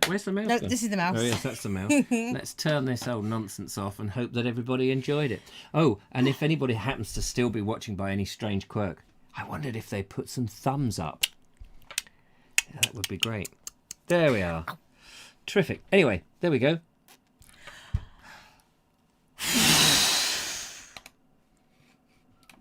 where's the mouse? No, gone? this is the mouse. Oh yes, that's the mouse. Let's turn this old nonsense off and hope that everybody enjoyed it. Oh, and if anybody happens to still be watching by any strange quirk, I wondered if they put some thumbs up. Yeah, that would be great. There we are. Terrific. Anyway, there we go.